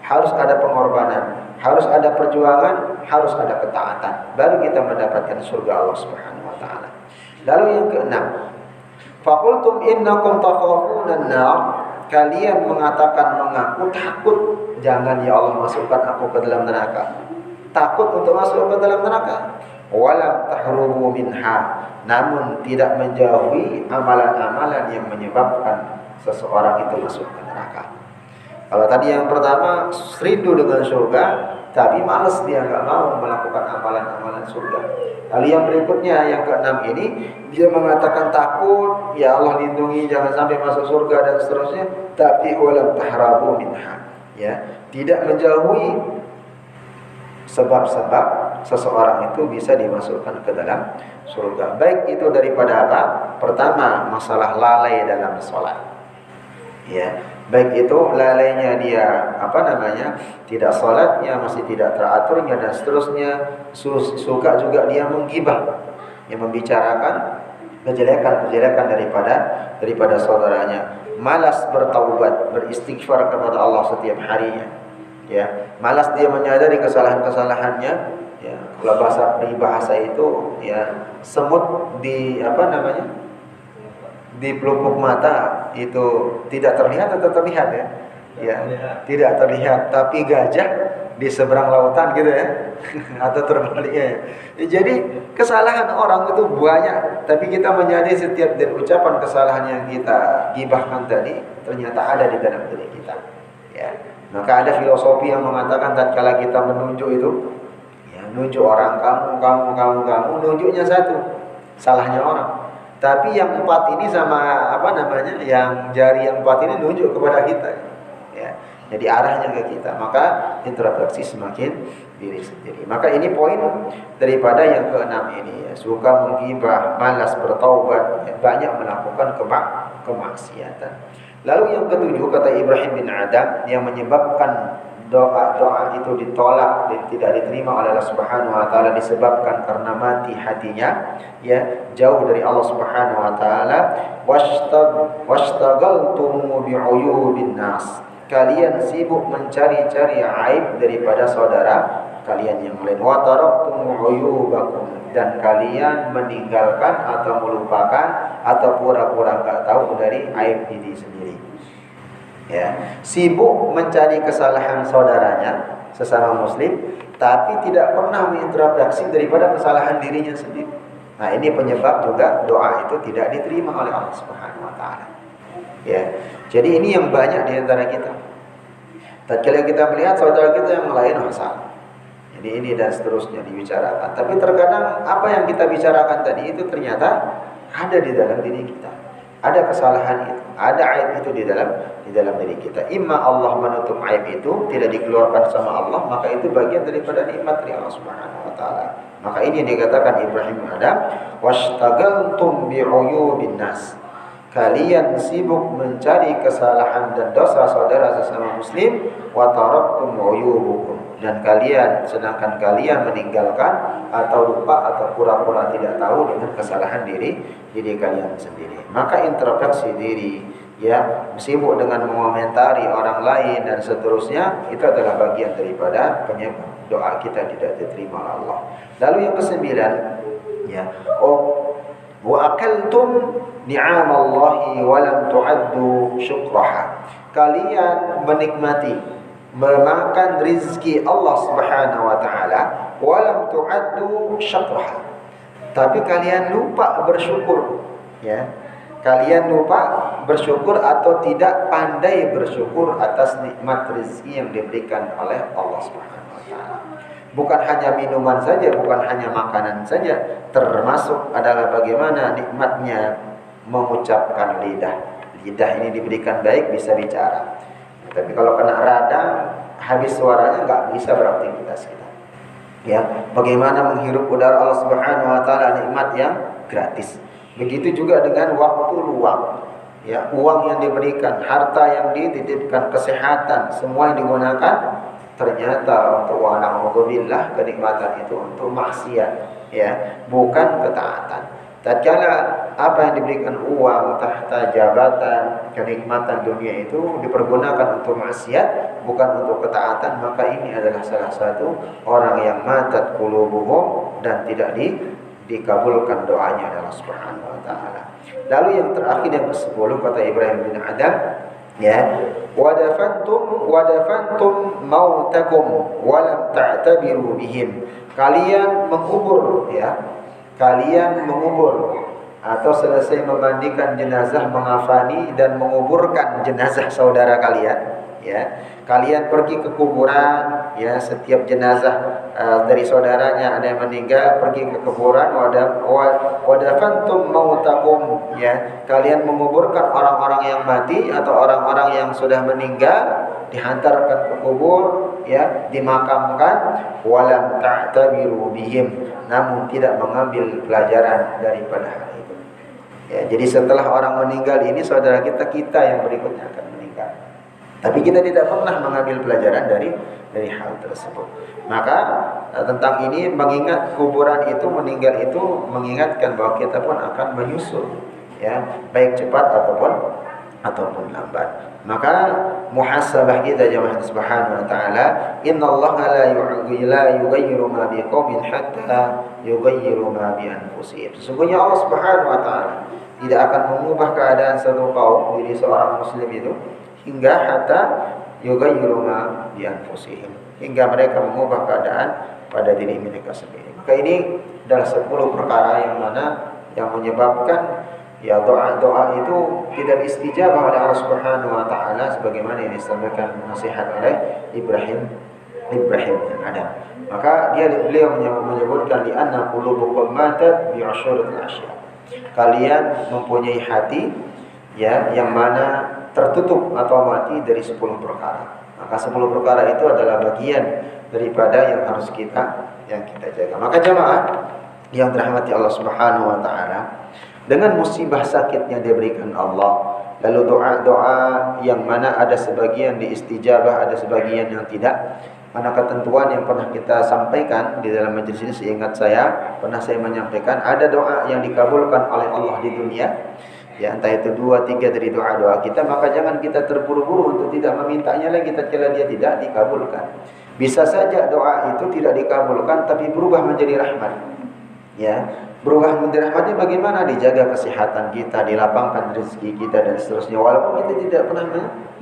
harus ada pengorbanan, harus ada perjuangan, harus ada ketaatan, baru kita mendapatkan surga Allah Subhanahu wa taala. Lalu yang keenam, faqultum innakum takhafuna an-nar, kalian mengatakan mengaku takut, jangan ya Allah masukkan aku ke dalam neraka. Takut untuk masuk ke dalam neraka. Walam tahrubu minha, namun tidak menjauhi amalan-amalan yang menyebabkan seseorang itu masuk ke neraka. Kalau tadi yang pertama rindu dengan surga, tapi malas, dia nggak mau melakukan amalan-amalan surga. Lalu yang berikutnya, yang keenam ini, dia mengatakan takut, ya Allah lindungi jangan sampai masuk surga dan seterusnya, tapi walam tahrabu minha, ya, tidak menjauhi sebab-sebab seseorang itu bisa dimasukkan ke dalam surga. Baik itu daripada apa? Pertama, masalah lalai dalam sholat. Ya, baik itu lalainya dia tidak sholatnya, masih tidak teraturnya dan seterusnya. Suka juga dia menggibah, yang membicarakan kejelekan daripada saudaranya. Malas bertaubat, beristighfar kepada Allah setiap harinya. Ya, malas dia menyadari kesalahan-kesalahannya. Ya, kalau bahasa itu ya, semut di di pelupuk mata itu tidak terlihat atau terlihat ya? Ya, tidak terlihat, tapi gajah di seberang lautan gitu ya. Atau terbaliknya. Ya, jadi kesalahan orang itu banyak, tapi kita menyadari setiap dari ucapan kesalahan yang kita gibahkan tadi ternyata ada di dalam diri kita. Ya. Maka ada filosofi yang mengatakan tatkala kita menunjuk itu, ya, nunjuk orang, kamu, nunjuknya satu, salahnya orang. Tapi yang empat ini sama yang jari yang empat ini nunjuk kepada kita. Ya. Jadi arahnya ke kita. Maka introspeksi semakin diri sendiri. Maka ini poin daripada yang keenam ini. Ya. Suka menggibah, malas bertaubat, ya, banyak melakukan kemaksiatan. Lalu yang ketujuh, kata Ibrahim bin Adam, yang menyebabkan doa itu ditolak dan tidak diterima oleh Allah Subhanahu wa taala disebabkan karena mati hatinya, ya, jauh dari Allah Subhanahu wa taala. Washtagaltum bi'uyubin nas, kalian sibuk mencari-cari aib daripada saudara kalian yang lain. Wa taraktum uyubakum, dan kalian meninggalkan atau melupakan atau pura-pura enggak tahu dari aib diri sendiri. Ya, sibuk mencari kesalahan saudaranya sesama muslim, tapi tidak pernah mengintrospeksi daripada kesalahan dirinya sendiri. Nah, ini penyebab juga doa itu tidak diterima oleh Allah Subhanahu wa taala. Ya. Jadi ini yang banyak di antara kita. Tatkala kita melihat saudara kita yang lain salah, jadi ini dan seterusnya dibicarakan. Tapi terkadang apa yang kita bicarakan tadi itu ternyata ada di dalam diri kita. Ada kesalahan itu, ada aib itu di dalam diri kita. Imma Allah menutup aib itu, tidak dikeluarkan sama Allah, maka itu bagian daripada nikmat dari Allah Subhanahu wa taala. Maka ini yang dikatakan Ibrahim Adam, washtagaltum bi'uyubin nas. Kalian sibuk mencari kesalahan dan dosa saudara sesama muslim, wa taraktum uyubukum, dan sedangkan kalian meninggalkan atau lupa atau pura-pura tidak tahu dengan kesalahan diri kalian sendiri. Maka introspeksi diri, ya, sibuk dengan mengomentari orang lain dan seterusnya, itu adalah bagian daripada penyebab doa kita tidak diterima oleh Allah. Lalu yang kesembilan, ya, wa akaltum ni'amallahi wa lam tu'addu syukraha. Kalian menikmati, memakan rizki Allah Subhanahu wa taala, wa lam tu'addu syukraha, tapi kalian lupa bersyukur, ya. kalian lupa bersyukur atau tidak pandai bersyukur atas nikmat rezeki yang diberikan oleh Allah Subhanahu wa taala. Bukan hanya minuman saja, bukan hanya makanan saja, termasuk adalah bagaimana nikmatnya mengucapkan lidah. Lidah ini diberikan baik bisa bicara. Tapi kalau kena radang, habis suaranya nggak bisa beraktivitas kita. Ya, bagaimana menghirup udara Allah Subhanahu wa taala, nikmat yang gratis. Begitu juga dengan waktu luang. Ya, uang yang diberikan, harta yang dititipkan, kesehatan, semua yang digunakan ternyata untuk wa'alaikumsalam kenikmatan itu untuk maksiat, ya, bukan ketaatan. Tatkala apa yang diberikan uang, tahta, jabatan, kenikmatan dunia itu dipergunakan untuk maksiat, bukan untuk ketaatan, maka ini adalah salah satu orang yang matat qulubuhum dan tidak dikabulkan doanya oleh Allah Subhanahu wa taala. Lalu yang terakhir yang ke-10 kata Ibrahim bin Adam, ya, wadafantum mautakum wa lam ta'tabiru bihim. Kalian mengubur, ya. Kalian mengubur atau selesai memandikan jenazah, mengafani dan menguburkan jenazah saudara kalian, ya. Kalian pergi ke kuburan, ya, setiap jenazah dari saudaranya ada yang meninggal, pergi ke kuburan, wadafantum mautakum, ya. Kalian menguburkan orang-orang yang mati atau orang-orang yang sudah meninggal, dihantarkan ke kubur, ya, dimakamkan, walam ta'tabiru bihim, namun tidak mengambil pelajaran daripada hal itu. Ya, jadi setelah orang meninggal ini saudara kita yang berikutnya akan meninggal. Tapi kita tidak pernah mengambil pelajaran dari hal tersebut. Maka tentang ini mengingat kuburan itu, meninggal itu mengingatkan bahwa kita pun akan menyusul, ya, baik cepat ataupun lambat. Maka muhasabah kita jemaah Subhanahu wa taala, innallaha la yughayyiru ma biqaumin hatta yughayyiru ma bi anfusihim. Sesungguhnya Allah Subhanahu wa taala tidak akan mengubah keadaan satu kaum, diri seorang muslim itu, hingga hatta yughayyiru ma bi anfusihim, hingga mereka mengubah keadaan pada diri mereka sendiri. Maka ini adalah 10 perkara yang mana yang menyebabkan, ya, doa-doa itu tidak istijabah oleh Allah Subhanahu wa taala sebagaimana yang disampaikan nasihat oleh Ibrahim yang ada. Maka beliau menyebutkan di anna qulubukum matat bi asyuratil asya. Kalian mempunyai hati, ya, yang mana tertutup atau mati dari 10 perkara. Maka 10 perkara itu adalah bagian daripada yang harus kita jaga. Maka jemaah yang dirahmati Allah Subhanahu wa taala, dengan musibah sakit yang diberikan Allah, lalu doa-doa yang mana ada sebagian diistijabah, ada sebagian yang tidak. Mana ketentuan yang pernah kita sampaikan di dalam majelis ini, seingat saya pernah saya menyampaikan, ada doa yang dikabulkan oleh Allah di dunia, ya, entah itu 2-3 dari doa-doa kita, maka jangan kita terburu-buru untuk tidak memintanya lagi tatkala dia tidak dikabulkan. Bisa saja doa itu tidak dikabulkan tapi berubah menjadi rahmat, ya. Berubah menjadi rahmatnya bagaimana? Dijaga kesehatan kita, dilapangkan rezeki kita dan seterusnya, walaupun kita tidak pernah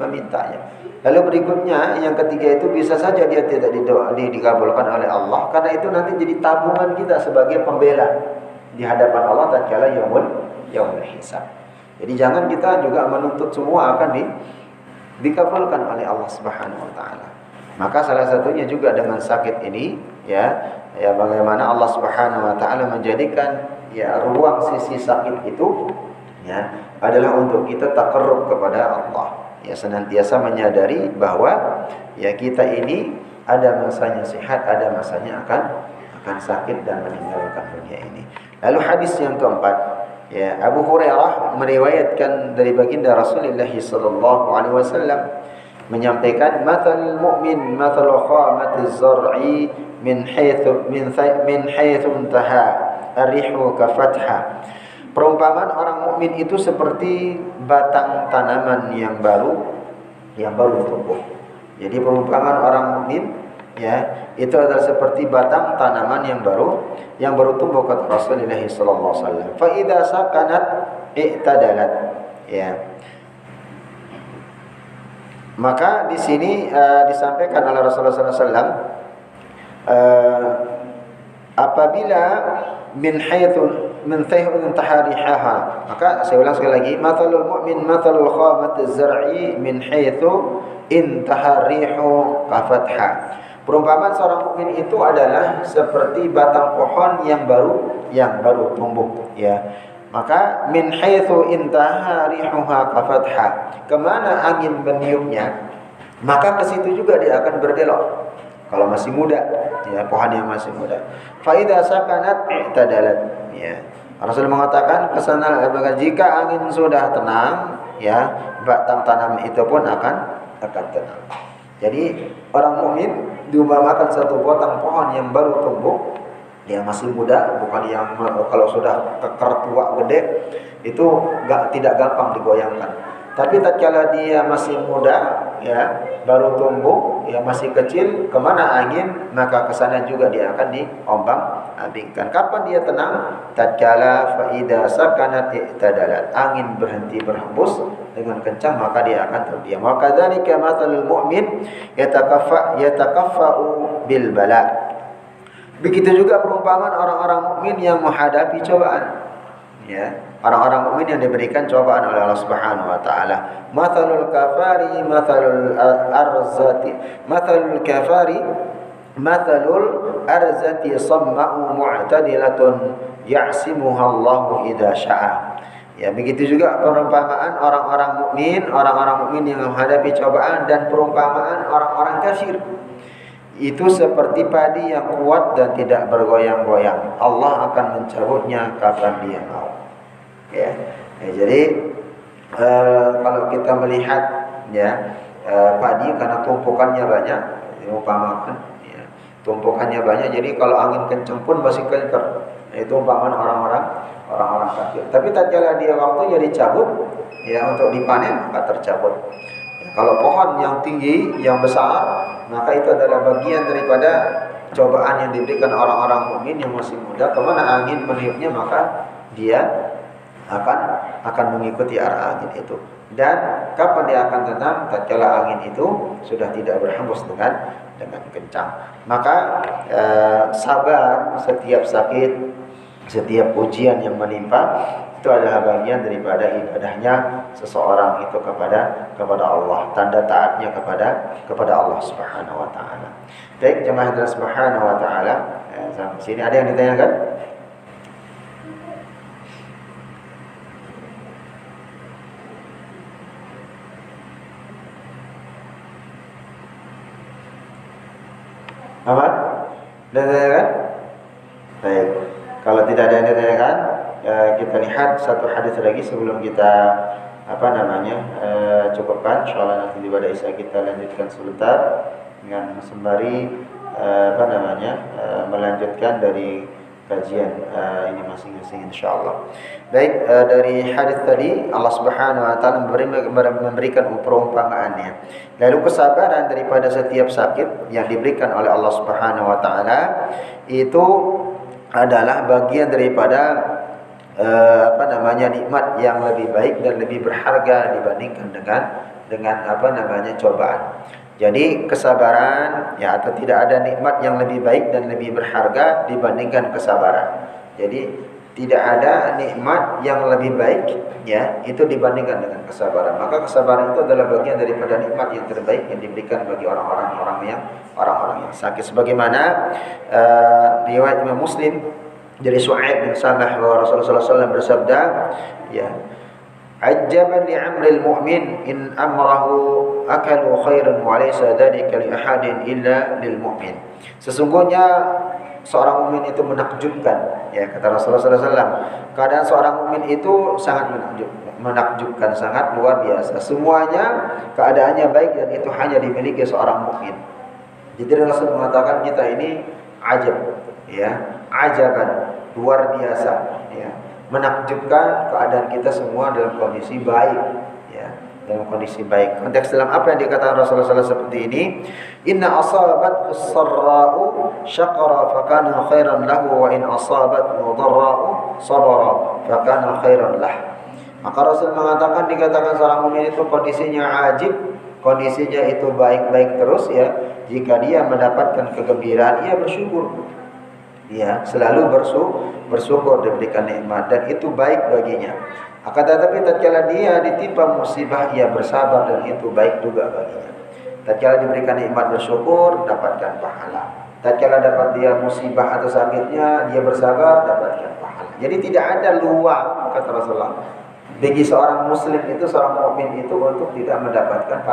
memintanya. Lalu berikutnya yang ketiga itu bisa saja dia tidak dikabulkan oleh Allah, karena itu nanti jadi tabungan kita sebagai pembela di hadapan Allah tatkala yaumul hisab. Jadi jangan kita juga menuntut semua akan dikabulkan oleh Allah Subhanahu wa taala. Maka salah satunya juga dengan sakit ini, ya bagaimana Allah Subhanahu wa taala menjadikan, ya, ruang sisi sakit itu, ya, adalah untuk kita taqarrub kepada Allah. Ya, senantiasa menyadari bahwa, ya, kita ini ada masanya sehat, ada masanya akan sakit dan meninggalkan dunia ini. Lalu hadis yang keempat, ya, Abu Hurairah meriwayatkan dari baginda Rasulullah sallallahu alaihi wasallam menyampaikan, matal mu'min matal khamatiz zar'i min haitsu intaha ar-rihu ka fatha. Perumpamaan orang mukmin itu seperti batang tanaman yang baru tumbuh. Jadi perumpamaan orang mukmin, ya, itu adalah seperti batang tanaman yang baru tumbuh, kata Rasulullah sallallahu alaihi wasallam. Fa idza sakanat i'tadalat, ya. Maka di sini disampaikan oleh Rasulullah sallallahu alaihi wasallam, apabila min haythu intaharihaha, maka saya ulang sekali lagi, mathalul mu'min mathalul khamatiz zar'i min haythu intaharihu kafatha. Perumpamaan seorang mukmin itu adalah seperti batang pohon yang baru tumbuh, ya. Maka min haythu intaharihuha kafatha, kemana angin meniupnya, maka ke situ juga dia akan berbelok. Kalau masih muda, ya, pohon yang masih muda. Fa idza sakanat i'tadalat, ya. Rasul mengatakan kesana, jika angin sudah tenang, ya, batang tanam itu pun akan tenang. Jadi orang mukmin diumpamakan satu batang pohon yang baru tumbuh, yang masih muda, bukan yang kalau sudah keker tua gede itu tidak gampang digoyangkan. Tapi tatkala dia masih muda, ya, baru tumbuh, ya, masih kecil, kemana angin maka ke sana juga dia akan diombang-ambingkan. Kapan dia tenang? Tatkala fa idza sakanat i'tadalat, angin berhenti berhembus dengan kencang, maka dia akan terdiam. Wa kadzalika mathalul mu'min yatakaffa'u bil bala. Begitu juga perumpamaan orang-orang mukmin yang menghadapi cobaan, ya. Orang-orang mukmin yang diberikan cobaan oleh Allah Subhanahu wa taala. Mathalul kafari mathalul arzati mathalul kafari mathalul arzati samma'u mu'tadilatun ya'simuha Allahu idza syaa. Ya, begitu juga perumpamaan orang-orang mukmin yang menghadapi cobaan, dan perumpamaan orang-orang kafir. Itu seperti padi yang kuat dan tidak bergoyang-goyang. Allah akan mencabutnya kapan Dia mau. Ya, jadi kalau kita melihat, ya, padi karena tumpukannya banyak, umpamakan, ya, tumpukannya banyak, jadi kalau angin kencang pun masih keker. Itu umpamaan orang-orang kafir. Tapi tatkala dia waktunya dicabut, ya, untuk dipanen, maka tercabut. Ya, kalau pohon yang tinggi, yang besar, maka itu adalah bagian daripada cobaan yang diberikan orang-orang mukmin yang masih muda. Kemana angin meniupnya, maka dia akan mengikuti arah angin itu. Dan kapan dia akan tenang? Tatkala angin itu sudah tidak berhembus dengan kencang. Maka sabar setiap sakit, setiap ujian yang menimpa, itu adalah bagian daripada ibadahnya seseorang itu kepada Allah, tanda taatnya kepada Allah Subhanahu wa taala. Baik, jemaah Allah Subhanahu wa taala, sampai sini ada yang ditanyakan? Ahmad? Ada ditanyakan? Baik. Kalau tidak ada yang ditanyakan, kita lihat satu hadis lagi sebelum kita cukupkan. Insyaallah nanti pada isya kita lanjutkan sebentar dengan sembari melanjutkan dari kajian ini masing-masing insyaallah. Baik, dari hadis tadi Allah Subhanahu wa taala memberikan perumpamaannya. Lalu kesabaran daripada setiap sakit yang diberikan oleh Allah Subhanahu wa taala itu adalah bagian daripada nikmat yang lebih baik dan lebih berharga dibandingkan dengan cobaan. Jadi kesabaran, ya, atau tidak ada nikmat yang lebih baik dan lebih berharga dibandingkan kesabaran. Jadi tidak ada nikmat yang lebih baik, ya, itu dibandingkan dengan kesabaran. Maka kesabaran itu adalah bagian daripada nikmat yang terbaik yang diberikan bagi orang-orang yang sakit. Sebagaimana riwayat Imam Muslim dari Su'aib bin Samah bahwa Rasulullah SAW bersabda, ya, ajaban li amril mu'min in amrahu akalu khairan wa laysa dzalika li ahadin illa lil mu'min. Sesungguhnya seorang mukmin itu menakjubkan, ya, kata Rasulullah SAW. Keadaan seorang mukmin itu sangat menakjubkan, sangat luar biasa. Semuanya keadaannya baik dan itu hanya dimiliki seorang mukmin. Jadi Rasul mengatakan kita ini ajab, ya, ajaban, luar biasa, ya. Menakjubkan keadaan kita semua dalam kondisi baik, ya, dalam kondisi baik. Konteks dalam apa yang dikatakan Rasulullah SAW seperti ini, inna asabat as-sarra'u syakara fakana khairan lahu wa in asabat mudarra'u sabara fakana khairan lah. Maka Rasul mengatakan, dikatakan seorang mukmin itu kondisinya ajib, kondisinya itu baik-baik terus, ya. Jika dia mendapatkan kegembiraan, ia bersyukur. Ya, selalu bersyukur diberikan nikmat dan itu baik baginya. Akan tetapi tatkala dia ditimpa musibah, ia bersabar dan itu baik juga baginya. Tatkala diberikan nikmat bersyukur, dapatkan pahala. Tatkala dapat dia musibah atau sakitnya, dia bersabar, dapatkan pahala. Jadi tidak ada luang, kata Rasulullah, bagi seorang muslim itu, seorang mukmin itu untuk tidak mendapatkan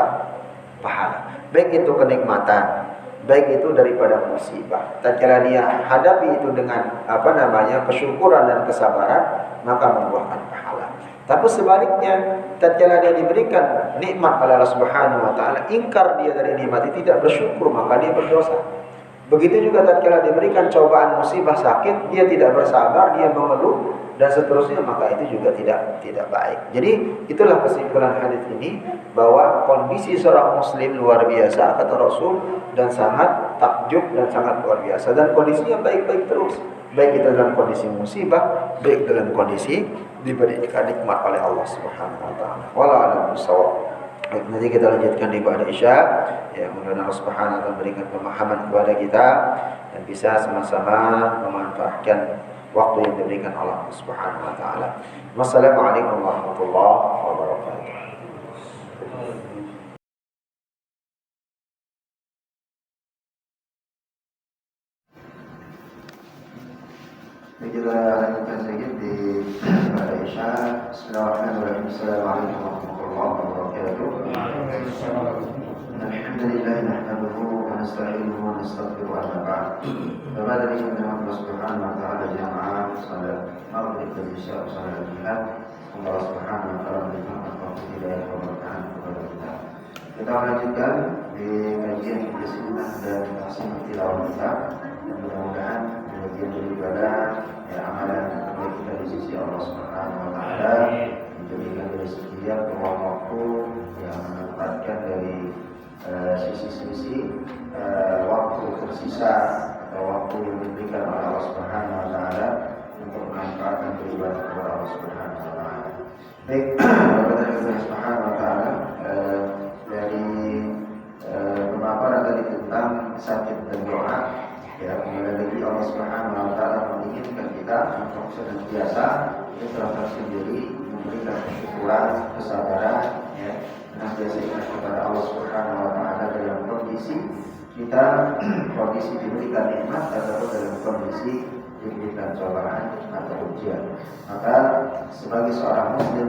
pahala. Baik itu kenikmatan, baik itu daripada musibah. Tatkala dia hadapi itu dengan kesyukuran dan kesabaran, maka membuahkan pahala. Tapi sebaliknya, tatkala dia diberikan nikmat oleh Allah Subhanahu wa taala, ingkar dia dari nikmat itu, tidak bersyukur, maka dia berdosa. Begitu juga tatkala diberikan cobaan musibah sakit, dia tidak bersabar, dia mengeluh dan seterusnya, maka itu juga tidak baik. Jadi itulah kesimpulan hadis ini, bahwa kondisi seorang muslim luar biasa kata Rasul, dan sangat takjub dan sangat luar biasa, dan kondisinya baik-baik terus, baik itu dalam kondisi musibah, baik dalam kondisi diberikan nikmat oleh Allah Subhanahu wa taala. Wallahu a'lam bishawab. Baik, nanti kita lanjutkan di ibadah Isya. Ya, mudah-mudahan Allah Subhanahu wa taala memberikan pemahaman kepada kita dan bisa sama-sama memanfaatkan waktu yang diberikan Allah Subhanahu wa taala. Wassalamualaikum warahmatullahi wabarakatuh. Kita lanjutkan sedikit di ibadah Isya. Bismillahirrahmanirrahim. Assalamualaikum warahmatullahi wabarakatuh. Alhamdulillah nahmaduhu wa nasta'inuhu wa nastaghfiruhu wa nasta'in. Kepada Allah Subhanahu wa taala jamaah salat maghrib dan isya salat jihad. Allah Subhanahu wa taala memberikan taufik hidayah dan keberkahan kepada kita. Kita lanjutkan di kajian sunnah dan tafsir tilawah kita. Dan mudah-mudahan bagian daripada amalan terbaik kita di sisi Allah Subhanahu wa taala, menjadikan dari setiap ruang waktu yang menempatkan dari sisi-sisi waktu tersisa atau waktu yang diberikan oleh Allah Subhanahu wa taala untuk memanfaatkan beribadah kepada Allah Subhanahu wa taala. Baik, kepada Allah Subhanahu wa taala, dari pemaparan tadi tentang sakit dan doa, ya, kemudian lagi Allah Subhanahu wa taala menginginkan kita untuk senantiasa ikhlas sendiri, memberikan kesyukuran, kesabaran, ya, senantiasa ikhlas kepada Allah Subhanahu wa taala dalam kondisi kita kondisi diberikan nikmat atau dalam kondisi diberikan cobaan atau ujian. Maka sebagai seorang muslim,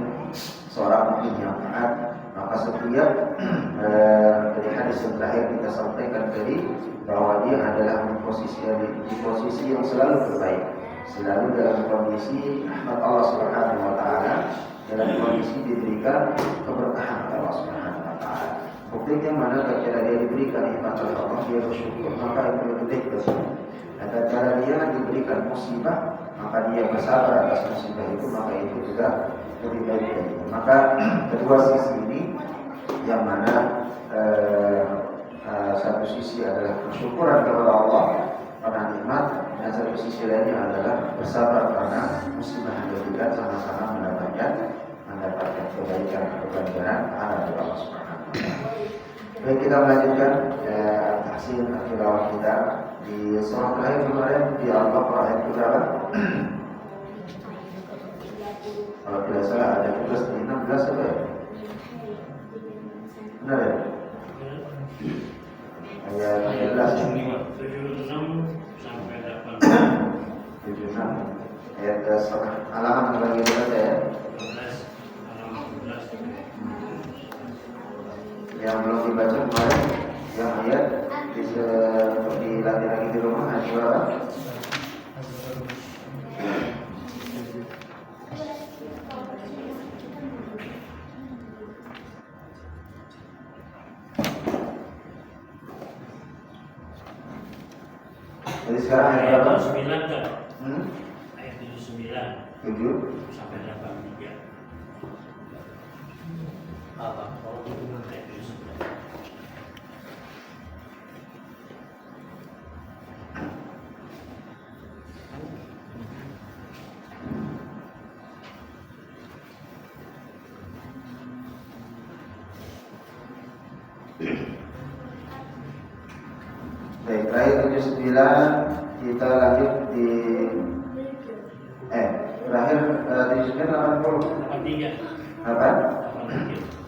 seorang mukmin yang taat, maka setiap dari hadis yang terakhir kita sampaikan tadi, bahwa dia adalah di posisi yang selalu terbaik, selalu dalam kondisi rahmat Allah Subhanahu wa taala, dalam kondisi diberikan keberkahan oleh Allah Subhanahu wa taala. Buktinya mana ketika dia diberikan nikmat oleh Allah, dia bersyukur, maka itu lebih baik baginya. Dan ketika dia diberikan musibah, maka dia bersabar atas musibah itu, maka itu juga lebih baik baginya. Maka kedua sisi ini, yang mana satu sisi adalah bersyukuran kepada Allah karena nikmat, dan satu sisi lainnya adalah bersabar karena musibah yang diberikan, sama-sama mendapatkan kebaikan, kebahagiaan dari Allah Subhanahu wa taala. Baik, kita melanjutkan tahsin tilawah kita di surah terakhir kemarin di Al-Baqarah ayat berapa? Kalau tidak salah ada tugas di 16 apa ya? Benar ya? Ayat 13 ya? 76 sampai 8. 76 ayat setengah halaman lagi berapa ya? 12 halaman 12. Yang belum dibaca kemarin, yang ayat bisa dilatih lagi di rumah, ayat berapa? Jadi sekarang ayat berapa? 9 kan? Hmm? Ayat 79 7 sampai 83. Apa? Kalau itu ayat 79. Baik, ayat 79 kita lanjut di terakhir di sini 80 apa?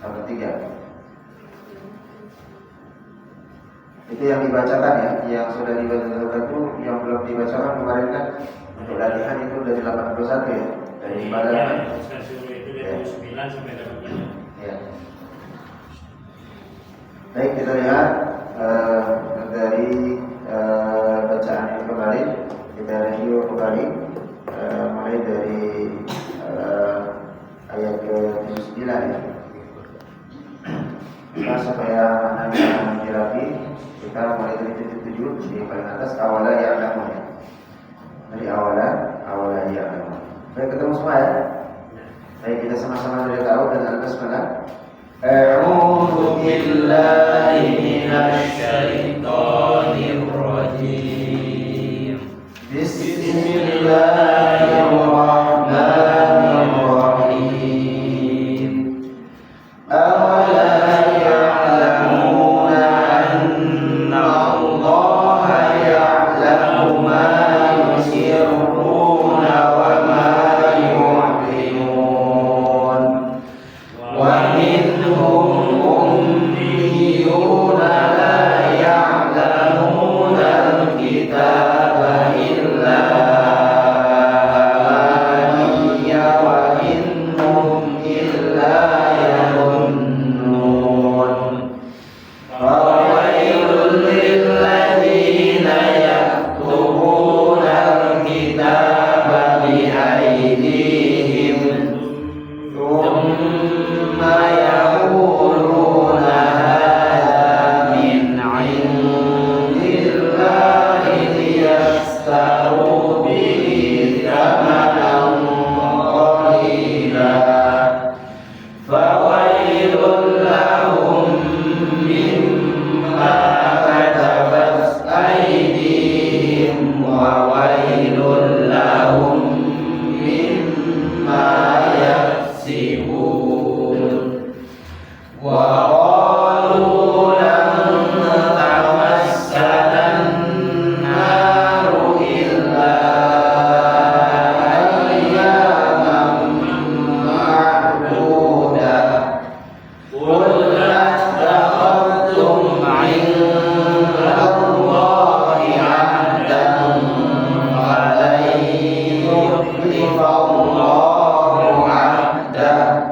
83. Itu yang dibacakan ya, yang sudah dibacakan itu yang belum dibacakan kemarin kan untuk latihan itu dari 81 ya. Dari ibadah kan? Itu dari 9 sampai 83. Ya. Baik, kita lihat dari bacaan yang kemarin, kita review kembali mulai dari ayat ke-79 ya. Kita supaya maknanya dirapi, kita mulai dari titik 7 di paling atas awala ya'lamu ya. Dari awala ya'lamu. Baik, ketemu semua ya. Baik, kita sama-sama dari tahu dan al-basmalah. A'udzu billahi minasy syaithanir rajim. Bismillahirrahmanirrahim. Awala ya'lamuna anna Allaha ya'lamu ma yusirruna wa ma yu'linun. Wa minhum ummiyuna la ya'lamuna al-kitaba illa amaniya wa innahum illa yadhunnun. Fawailul lilladzina yaktubuna al-kitaba bi'aydihim thumma yaquluna hadha min 'indillahi liyashtaru bihi thamanan qalila. Fawailul lahum mimma katabat aydihim wa wailul lahum mimma yaksibun. Wa qalu lan tamassana an-naru illa ayyaman ma'dudah. Qul attakhadhtum 'indallahi 'ahdan falan yukhlifallahu 'ahdah.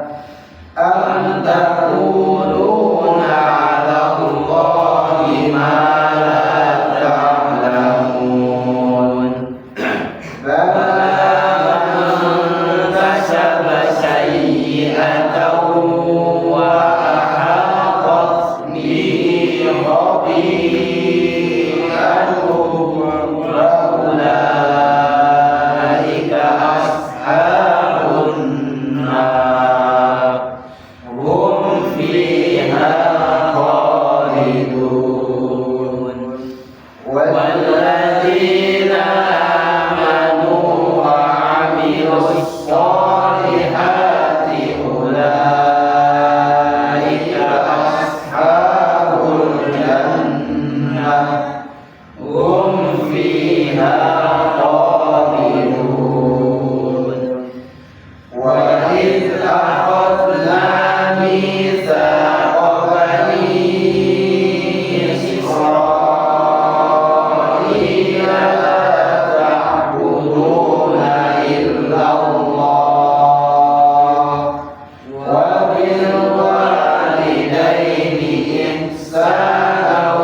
Am taquluna 'ala Allahi ma la ta'lamun. Bala man kasaba sayyi'atan wa ahatat bihi khati'atuhu fa ulaika ashabun nar hum fiha khalidun. Walladzina amanu wa 'amilus shalihati ulaika ashabul jannah hum fiha khalidun. Wa idh akhadna mitsaqa bani Israila la ta'buduna illa Allah wa bil walidayni ihsanan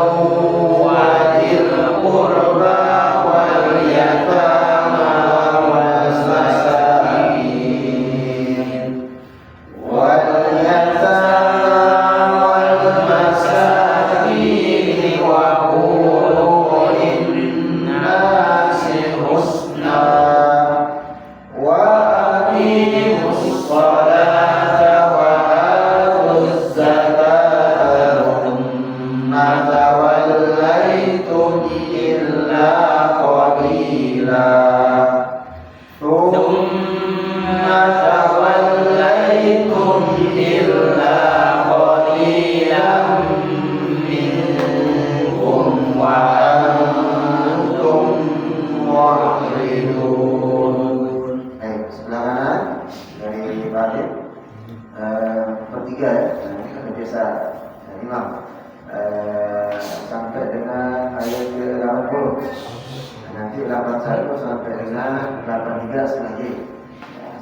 wa dhil qurba wal yatama wal masakin wal yatama wal masakin wa qulu linnasi husna wa aqimus salata wa atuz zakata thumma tawallaytum illa qalila. Thumma tawallaytum illa qalilan minkum wa antum biasa Imam sampai dengan ayat ke-80. Nanti 81 sampai dengan 83 lagi.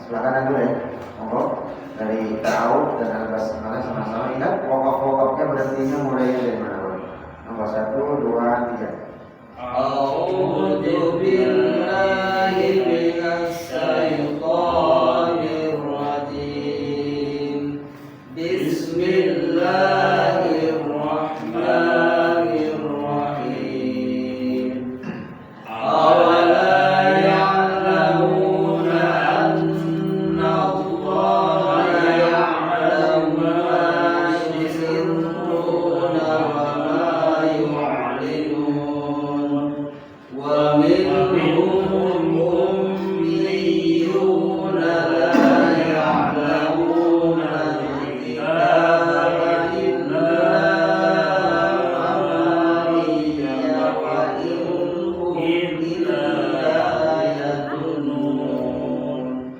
Silakan dulu ya. Monggo dari ta'awud dan al-basmalah sama-sama ingat pokok-pokoknya berarti mulai dari mana? Nomor 1, 2, 3. A'udzu billahi minasy syaithanir rajim. Bismillahirrahmanirrahim. Awala ya'lamuna anna Allah ya'lamu ma yusirruna wa ma yu'linun. Wa minhum ummiyuna la ya'lamuna al-kitaba illa amaniya wa innahum illa yadhunnun.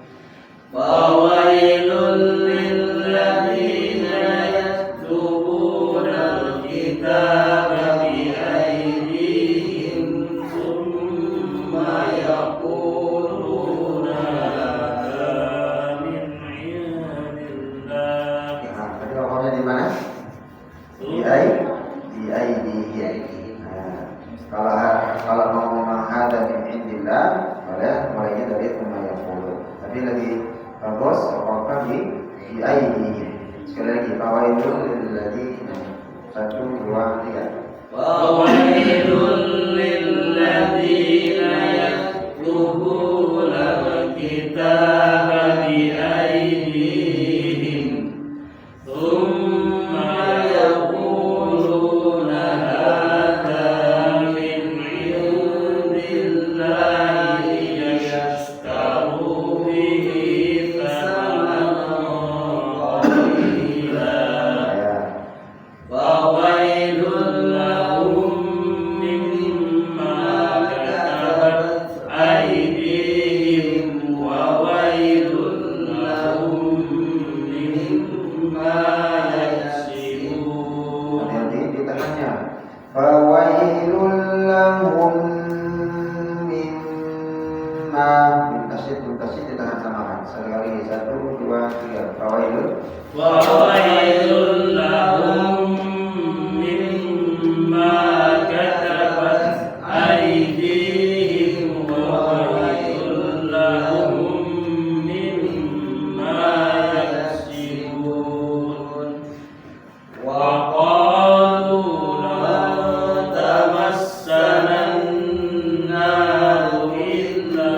Fawailul lilladzina yaktubuna al-kitaba biaydihim thumma yaquluna hadza min indillah. Tadi pokoknya di mana? Di aidihim. Kalau mau ngomong hada min indillah, mulainya dari thumma yaqulun. Tapi lebih bagus pokoknya di aidihim. Sekali lagi fawailul lilladzina 1, 2, 3. Fawailul lilladzina yaktubuna al-kitaba biaydihim thumma yaquluna hadza min indillahi yashtaru bihi thamanan qalila. Fawailul lahum mimma katabat aydihim wa wailul lahum mimma yaksibun. Nanti di tengahnya fawailul lahum mimma muntasid di tengah samaran. Sekali lagi 1, 2, 3. Fawailul Fawailul lahum mimma katabat aydihim wa wailul lahum mimma yaksibun. Wa qalu lan tamassana an-naru illa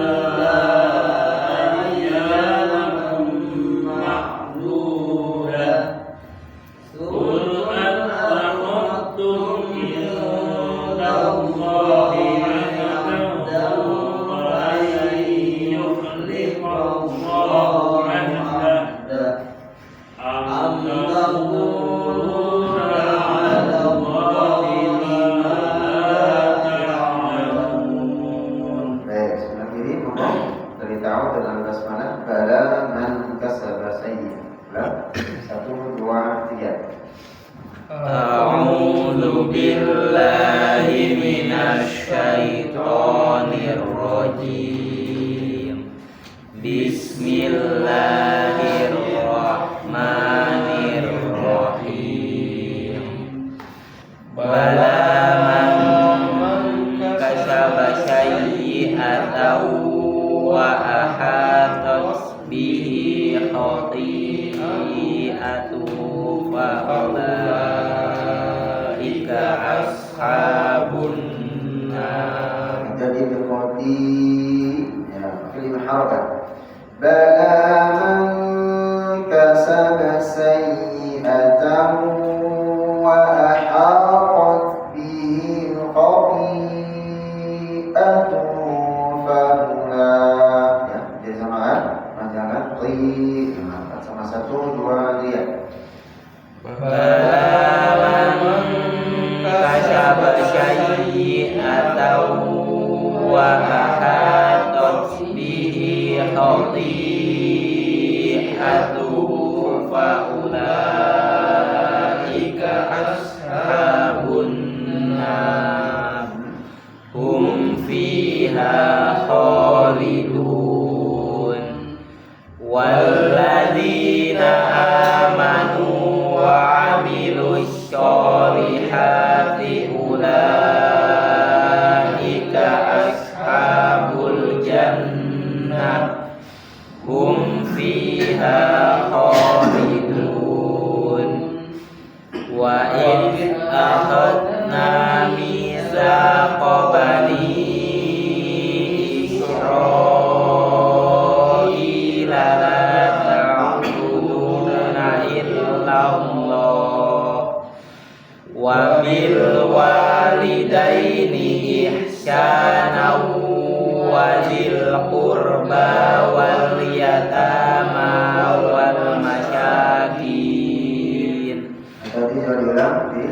ayyaman ma'dudah. Qul attakhadtum indallahi ahdan wa lan yukhlifa Allahu ahdah. Am taquluna 'ala Allahi ma la ta'lamun. Baik, sebelah kiri ngomong dari ta'awud dan al-basmalah bala man kasaba sayyi'ah. 1, 2, 3. A'udzu billahi minasy syaithanir rajim. Bismillahirrahmanirrahim. Bala man kasaba sayyi'atan wa ahatat bihi khati'atuhu fa ulaika ashabun nar. Jadi berkoti ya, kalimah harakat. Bala man kasaba sayyi'atan wa ahatat bihi khati'atuhu fa ulaika. Jadi sama kan? Panjangan sama 1, 2, 3. Bala man kasaba sayyi'atan wa ahatat bihi khati'atuhu fa ulaika fiha khalidun. Walladzina amanu wa amilus sholihati ulaika ashabul jannah hum fiha khalidun. Wa id akhadna mitsaqa bani Israila la ta'buduna illallah wa bil walidaini ihsana wa dzil qurba wal yatama wal masyakin. Tadi saya bilang di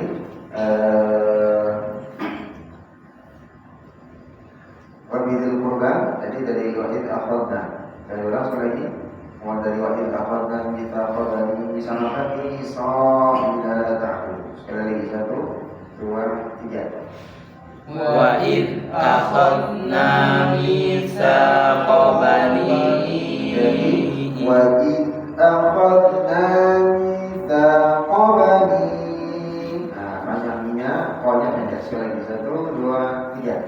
wabil qurba, jadi dari wahid akhadna. Dari ulang sekali lagi. Mulai dari wahid akhadna mitsaqa bani Israila la ta'budu. Sekali lagi 1, 2, 3. Wa id akhadna mitsaqa bani Wa id akhadna mitsaqa bani. Nah, panjangnya pokoknya pendek. Sekali lagi 1, 2, 3.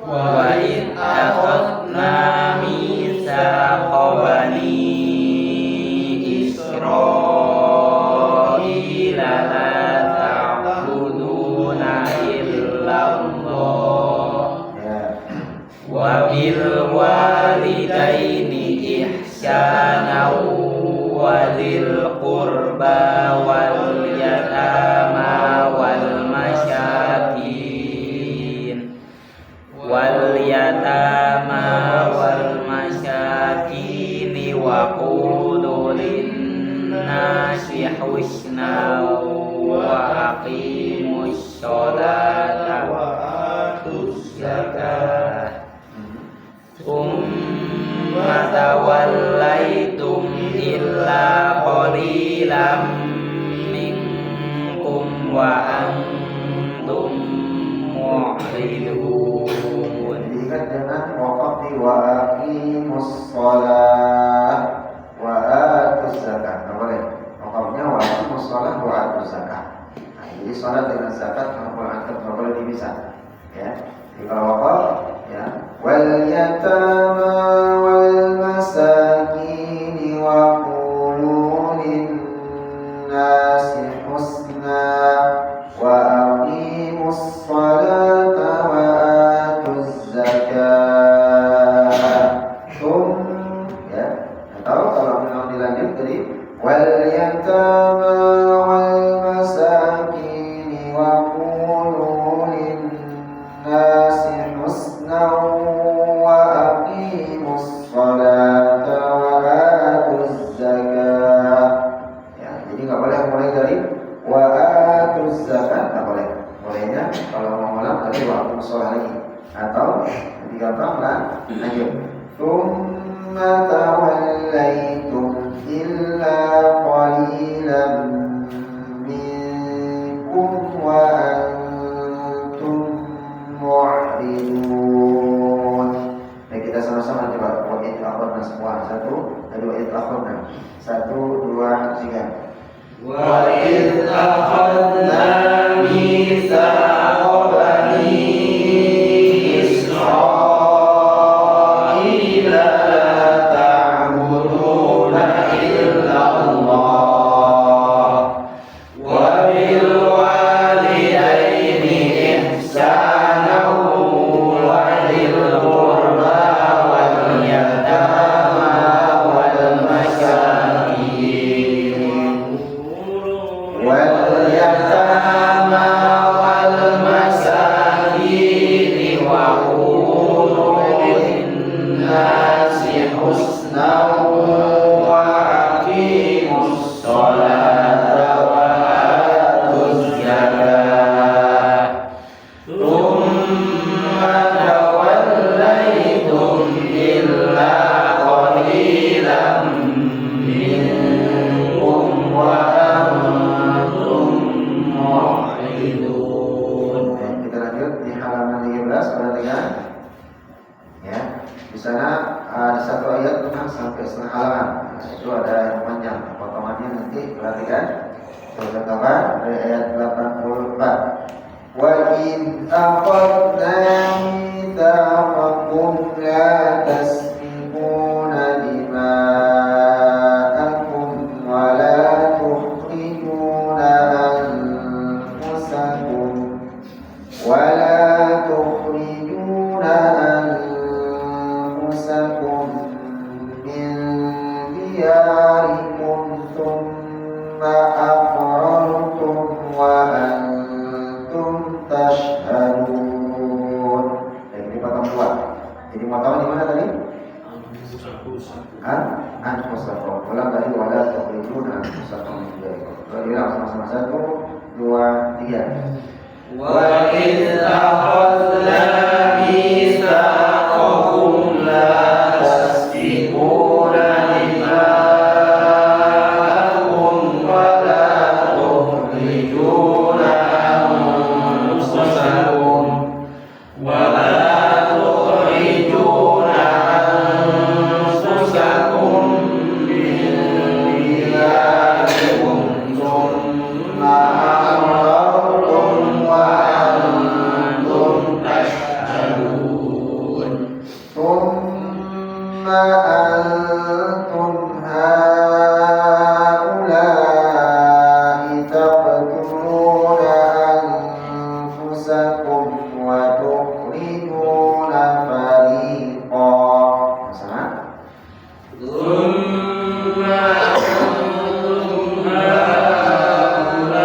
wa id akhadna mitsaqa bani Israila la ta'buduna illallah wa bil walidaini ihsana wa dzil qurba wal yatama wal masyakin wa qulu lin-nasi husna wa aqimus sholata wa atuz zakata thumma tawallaitum illa qalilan minkum wa antum mu'ridun. Diingat dengan waqati wa aqimus shalah wa atuz zakat. Enggak boleh. Waqafnya wa aqimus shalah wa atuz zakat. Nah, jadi salat dengan zakat enggak boleh dipisah. Ya. Jadi kalau waqaf ya, wal yatama wal masakin wa qulu lin-nasi husna wa aqimus salata wa atuz zakat. Ya, atau kalau mau dilanjut tadi wal yatama wal masakin wa qulu lin-nasi husna wa aqimus salata wa atuz zakat. Ya, jadi enggak boleh mulai dari wa atuz zakat, enggak boleh. Bolehnya kalau mau ngulang tadi wa aqimus shalah lagi. Atau lebih gampang lah lanjut. Tsumma tawallaitum illa qalilan minkum wa antum mu'ridun. Baik, kita sama-sama coba wa'id akhadna semua. 1, 2, wa'id akhadna. 1, 2, 3. Wa'id akhadna mitsaqa bani Israila la ta'buduna illallah sana ada satu ayat sampai setengah halaman. Nah, itu ada yang panjang. Potongannya nanti perhatikan. Contohkan dari ayat 84. Wa in akhadna mitsaqakum la tasfikuna dima'akum wa la tukhrijuna anfusakum wa la tukhrijuna anfusakum min diyarikum thumma aqrartum wa antum tashhadun. Ini potong dua. Jadi potong di mana tadi? Anfusakum. Ulang tadi wala tukhrijuna anfusakum min diyarikum. Kalau bilang sama-sama 1, 2, 3. Wa idh akhadna mitsaqakum la tasfikuna dima'akum wa la tukhrijuna anfusakum wa la tukhrijuna anfusakum min diyarikum thumma aqrartum wa antum tashhadun. Thumma antum haula'i taqtuluna anfusakum wa tukhrijuna fariqan. Sama? Thumma antum haula'i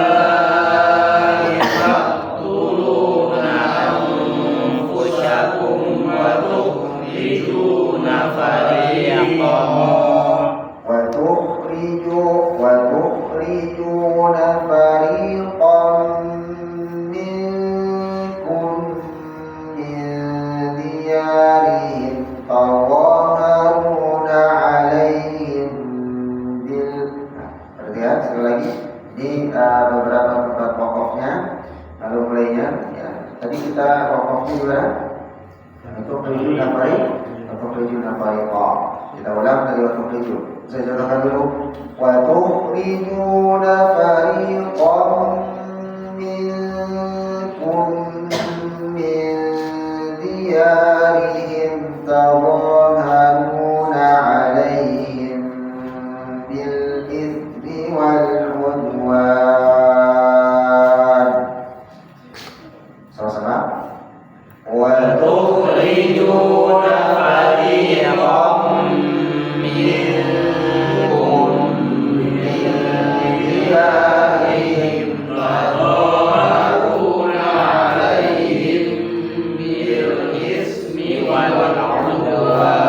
taqtuluna anfusakum wa tukhrijuna fariqan وتخرجون فريقا منكم من ديارهم تظاهرون عليهم Perhatikan sekali lagi. Ini beberapa tempat wakafnya. Lalu mulainya ya. Tadi kita wakafnya gimana? Untuk tujuan fariqan. Kita ulang dari tujuan. Saya contohkan dulu. Wa tukhrijuna fariqan minkum min diyarihim tadhaharuna alaihim bil ithmi wal udwan. Sama-sama. Wa tukhrijuna fariqan minkum min diyarihim tadhaharuna alaihim bil ismi wal udwan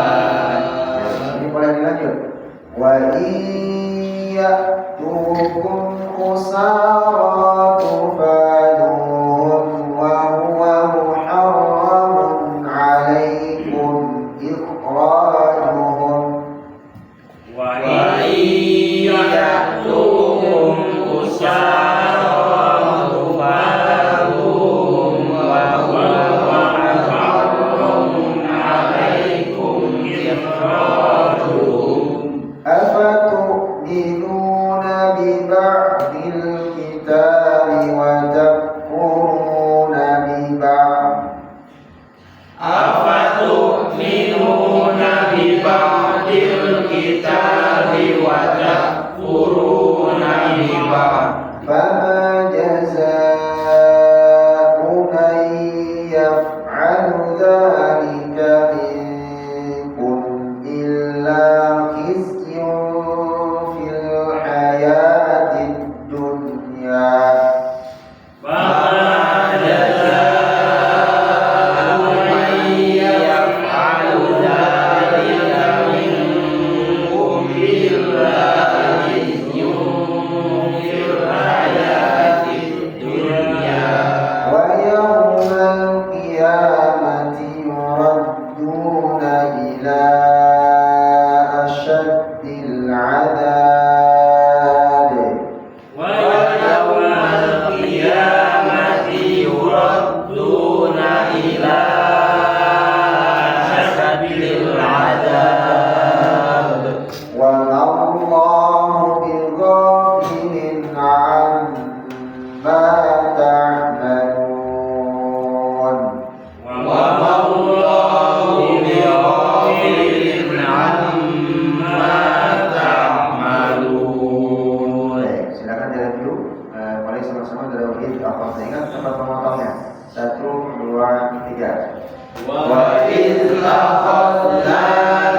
وإذ أخذنا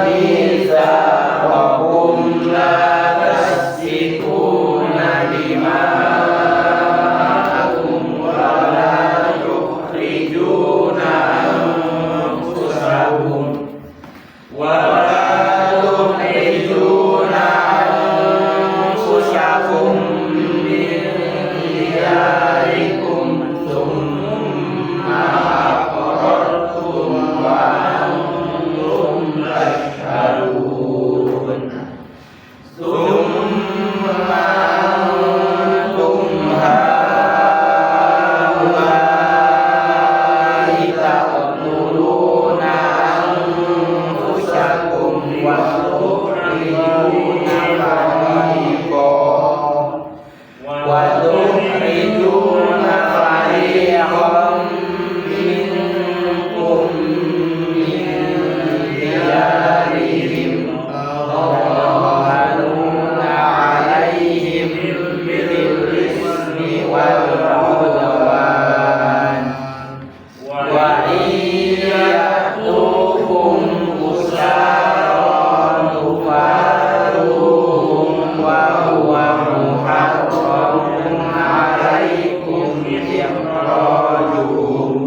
ميثاقكم لا تسفكون دماءكم ولا تخرجون أنفسكم من دياركم ثم أقررتم وأنتم تشهدون ثم أنتم هؤلاء تقتلون أنفسكم وتخرجون فريقا منكم من ديارهم تظاهرون عليهم بالإثم والعدوان وإن يأتوكم أسارى تفادوهم وهو محرم عليكم إخراجهم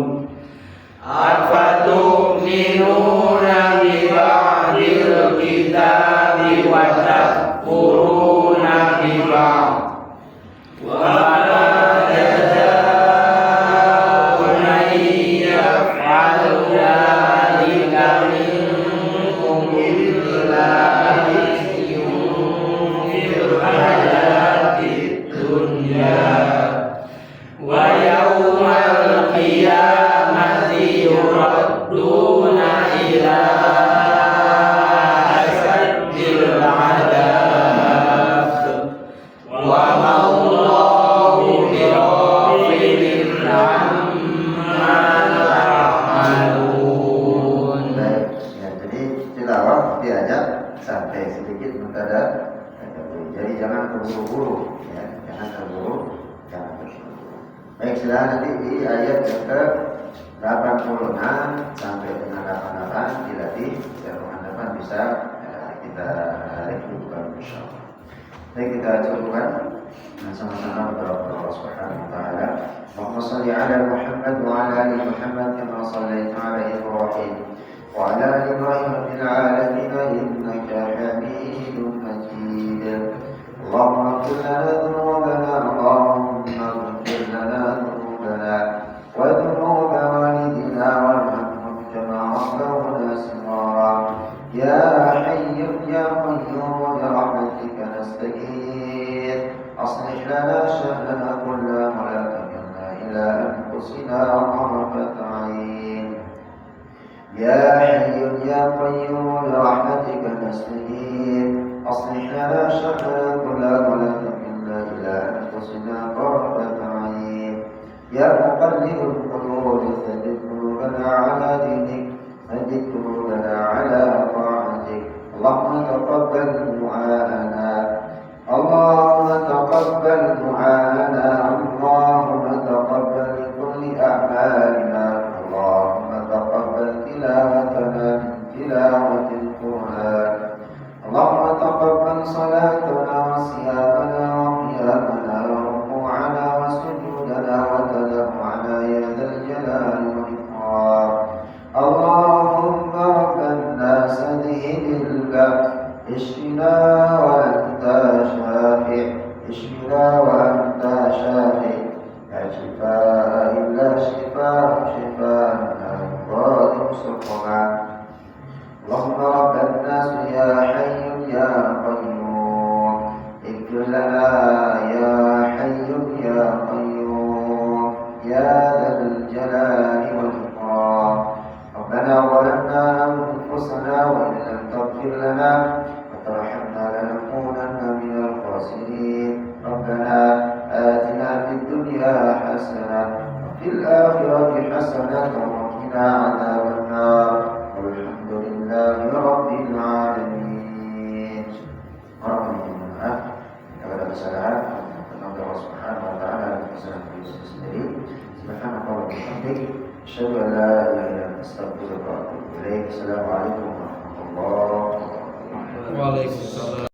أفتؤمنون ببعض الكتاب وتكفرون ببعض وما جزاء من يفعل ذلك منكم إلا خزي في الحياة الدنيا ويوم القيامة يردون إلى أشد العذاب وما الله بغافل عما تعملون. Baik, ya, jadi tilawah diajak sampai sedikit mentada. Jadi jangan terburu-buru, ya, jangan terburu. Baik, silakan nanti di ayat yang ke 86 sampai dengan 88 dilatih, dan teman-teman bisa kita review insyaallah. Baik, kita cukupkan sama-sama berdoa Allah Subhanahu wa taala. Allahumma shalli ala Muhammad wa ala ali Muhammad kama shallaita ala Ibrahim wa ala ali Ibrahim fil alamin innaka Hamidum Majid. Allahumma ighfir lana dhunubana Allahumma ighfir lana dhunubana wa dhunuba walidina warhamhum kama rabbawna shighara. Ya Hayyu ya Qayyum birahmatika nastaghith aslih lana sha'nana kullahu wa la takilna ila anfusina tarfat 'ain. Ya Hayyu ya Qayyum birahmatika nastaghith aslih lana sha'nana kullahu wa la takilna ila anfusina tarfat 'ain. Ya muqallibal qulub thabbit qulubana 'ala dinik ثبت قلوبنا على طاعتك. اللهم تقبل دعاءنا اللهم تقبل دعاءنا اللهم تقبل لكل أعمالنا اللهم تقبل تلاوتنا من تلاوة القرآن اللهم تقبل صلاتنا وصيامنا وقيامنا وركوعنا وسجودنا وتضرعنا يا ذا الجلال والإكرام. اللهم رب الناس اذهب البأس اشفنا وأنت شافع اشفنا وأنت شافع لا شفاء إلا شفاء شفاء لا يغادر سقما. اللهم رب الناس يا حي يا قيوم اغفر لنا يا حي يا قيوم يا ذا الجلال والإكرام. ربنا ظلمنا أنفسنا وإن لم تغفر لنا وترحمنا لنكونن من الخاسرين. ربنا آتنا في الدنيا حسنة وفي الآخرة حسنة وقنا عذاب النار والحمد لله رب العالمين. Kepada kesalahan Allah Subhanahu wa taala dan kesalahan diri sendiri. Subhanallah wa bihamdihi asyhadu an la ilaha illa astaghfiruka wa atubu ilaik. Assalamualaikum warahmatullahi wabarakatuh. Waalaikumsalam.